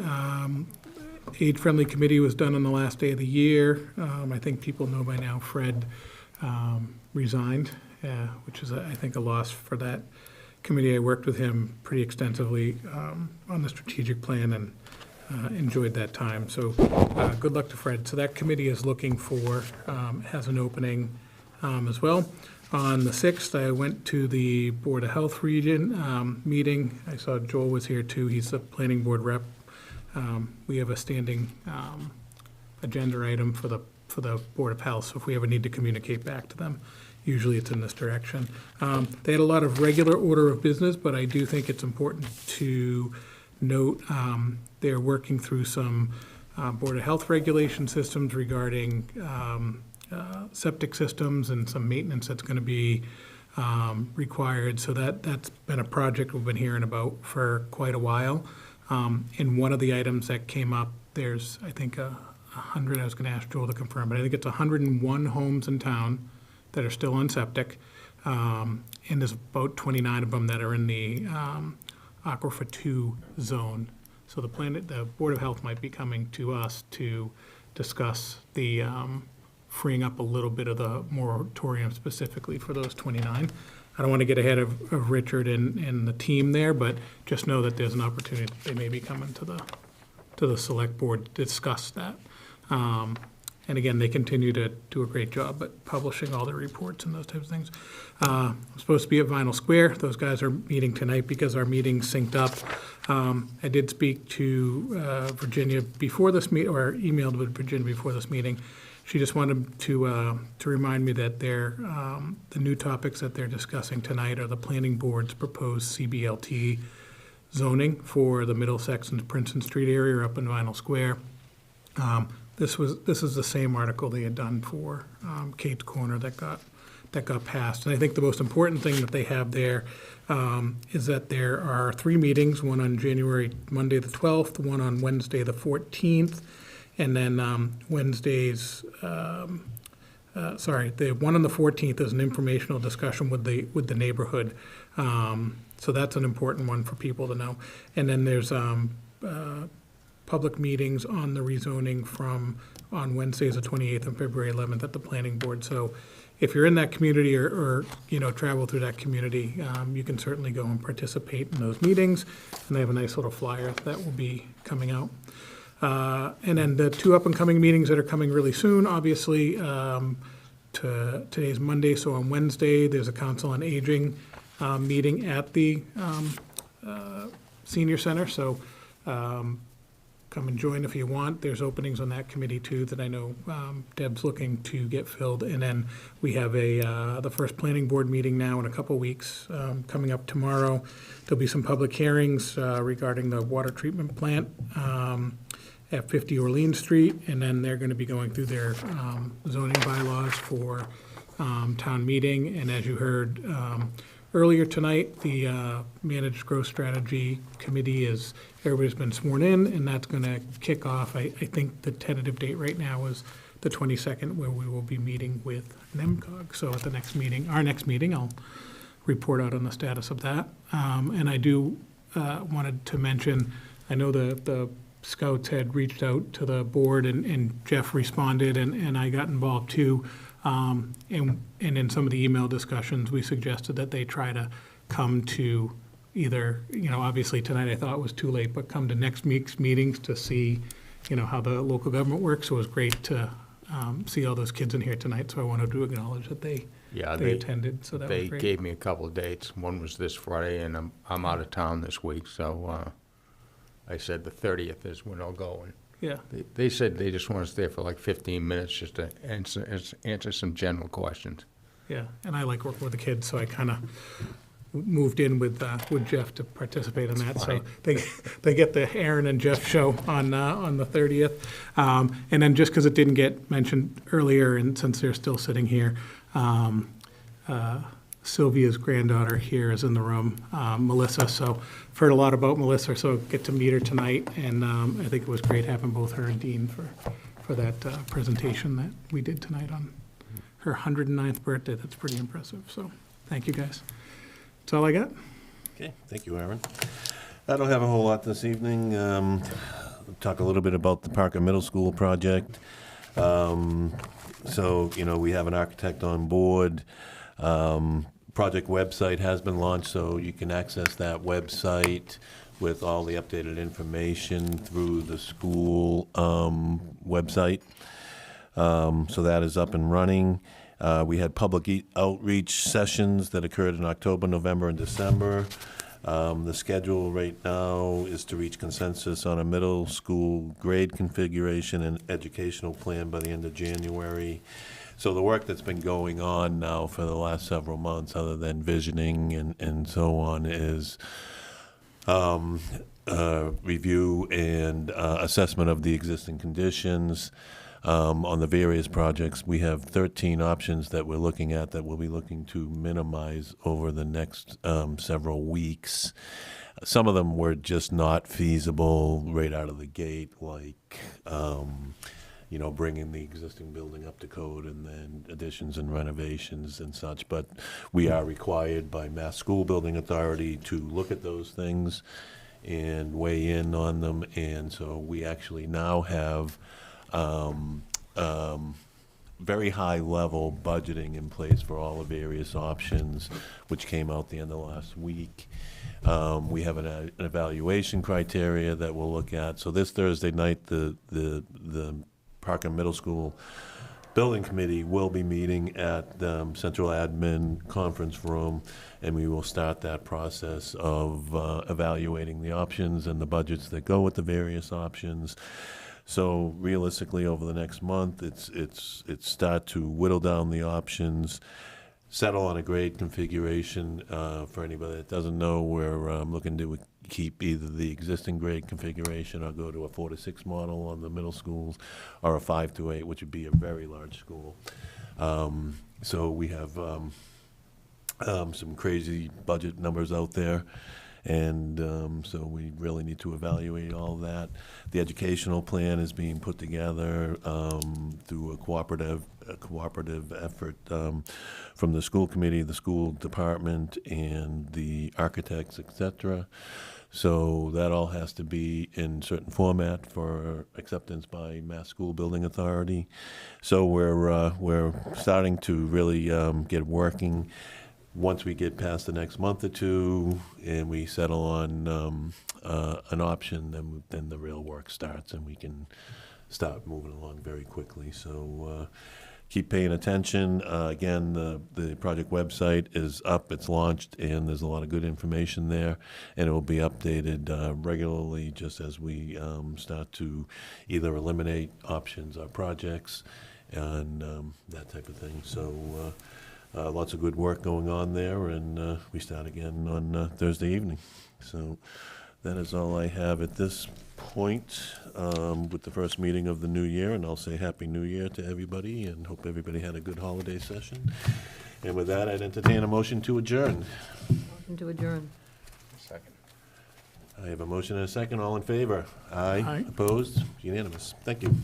Aid-friendly committee was done on the last day of the year. I think people know by now Fred resigned, which is, I think, a loss for that committee. I worked with him pretty extensively on the strategic plan and enjoyed that time. So good luck to Fred. So that committee is looking for, has an opening as well. On the 6th, I went to the Board of Health region meeting. I saw Joel was here too. He's the planning board rep. We have a standing agenda item for the Board of Health, so if we ever need to communicate back to them, usually it's in this direction. They had a lot of regular order of business, but I do think it's important to note they're working through some Board of Health regulation systems regarding septic systems and some maintenance that's going to be required. So that's been a project we've been hearing about for quite a while. And one of the items that came up, there's, I think, 100, I was going to ask Joel to confirm, but I think it's 101 homes in town that are still on septic. And there's about 29 of them that are in the Aquifer 2 zone. So the Board of Health might be coming to us to discuss the freeing up a little bit of the moratorium specifically for those 29. I don't want to get ahead of Richard and the team there, but just know that there's an opportunity that they may be coming to the select board to discuss that. And again, they continue to do a great job at publishing all their reports and those types of things. I'm supposed to be at Vinyl Square. Those guys are meeting tonight because our meeting's synced up. I did speak to Virginia before this meeting, or emailed with Virginia before this meeting. She just wanted to remind me that the new topics that they're discussing tonight are the planning board's proposed CBLT zoning for the Middlesex and Princeton Street area up in Vinyl Square. This is the same article they had done for Kate's Corner that got passed. And I think the most important thing that they have there is that there are 3 meetings, one on Monday the 12th, one on Wednesday the 14th, and then the one on the 14th is an informational discussion with the neighborhood. So that's an important one for people to know. And then there's public meetings on the rezoning on Wednesdays the 28th and February 11th at the planning board. So if you're in that community or travel through that community, you can certainly go and participate in those meetings. And they have a nice little flyer that will be coming out. And then the 2 up-and-coming meetings that are coming really soon, obviously, today's Monday, so on Wednesday, there's a Council on Aging meeting at the Senior Center. So come and join if you want. There's openings on that committee too that I know Deb's looking to get filled. And then we have the first planning board meeting now in a couple weeks coming up tomorrow. There'll be some public hearings regarding the water treatment plant at 50 Orleans Street. And then they're going to be going through their zoning bylaws for town meeting. And as you heard earlier tonight, the Managed Growth Strategy Committee everybody's been sworn in, and that's going to kick off. I think the tentative date right now is the 22nd, where we will be meeting with NEMCOG. So at the next meeting, I'll report out on the status of that. And I do wanted to mention, I know the Scouts had reached out to the board, and Jeff responded, and I got involved too. And in some of the email discussions, we suggested that they try to come to either, obviously tonight I thought it was too late, but come to next week's meetings to see, how the local government works. So it was great to see all those kids in here tonight. So I wanted to acknowledge that they attended. So that was great. They gave me a couple of dates. One was this Friday, and I'm out of town this week. So I said the 30th is when I'll go. And yeah. They said they just want us there for like 15 minutes just to answer some general questions. Yeah, and I like working with the kids, so I kind of moved in with Jeff to participate in that. Fine. So they get the Aaron and Jeff show on the 30th. And then just because it didn't get mentioned earlier, and since they're still sitting here, Sylvia's granddaughter here is in the room, Melissa. So I've heard a lot about Melissa, so get to meet her tonight. And I think it was great having both her and Dean for that presentation that we did tonight on her 109th birthday. That's pretty impressive. So thank you, guys. That's all I got. Okay, thank you, Aaron. I don't have a whole lot this evening. Talk a little bit about the Parker Middle School project. So, we have an architect on board. Project website has been launched, so you can access that website with all the updated information through the school website. So that is up and running. We had public outreach sessions that occurred in October, November, and December. The schedule right now is to reach consensus on a middle school grade configuration and educational plan by the end of January. So the work that's been going on now for the last several months, other than visioning and so on, is review and assessment of the existing conditions. On the various projects, we have 13 options that we're looking at that we'll be looking to minimize over the next several weeks. Some of them were just not feasible right out of the gate, like bringing the existing building up to code and then additions and renovations and such. But we are required by Mass School Building Authority to look at those things and weigh in on them. And so we actually now have very high level budgeting in place for all the various options, which came out the end of last week. We have an evaluation criteria that we'll look at. So this Thursday night, the Parker Middle School Building Committee will be meeting at Central Admin Conference Room, and we will start that process of evaluating the options and the budgets that go with the various options. So realistically, over the next month, it's start to whittle down the options, settle on a grade configuration. For anybody that doesn't know, we're looking to keep either the existing grade configuration or go to a 4 to 6 model on the middle schools, or a 5 to 8, which would be a very large school. So we have some crazy budget numbers out there, and so we really need to evaluate all that. The educational plan is being put together through a cooperative effort from the school committee, the school department, and the architects, etc. So that all has to be in certain format for acceptance by Mass School Building Authority. So we're starting to really get working. Once we get past the next month or two and we settle on an option, then the real work starts and we can start moving along very quickly. So keep paying attention. Again, the project website is up, it's launched, and there's a lot of good information there, and it will be updated regularly just as we start to either eliminate options or projects and that type of thing. So lots of good work going on there, and we start again on Thursday evening. So that is all I have at this point with the first meeting of the new year, and I'll say Happy New Year to everybody and hope everybody had a good holiday session. And with that, I'd entertain a motion to adjourn. Motion to adjourn. Second. I have a motion and a second. All in favor? Aye. Aye. Opposed? Unanimous. Thank you.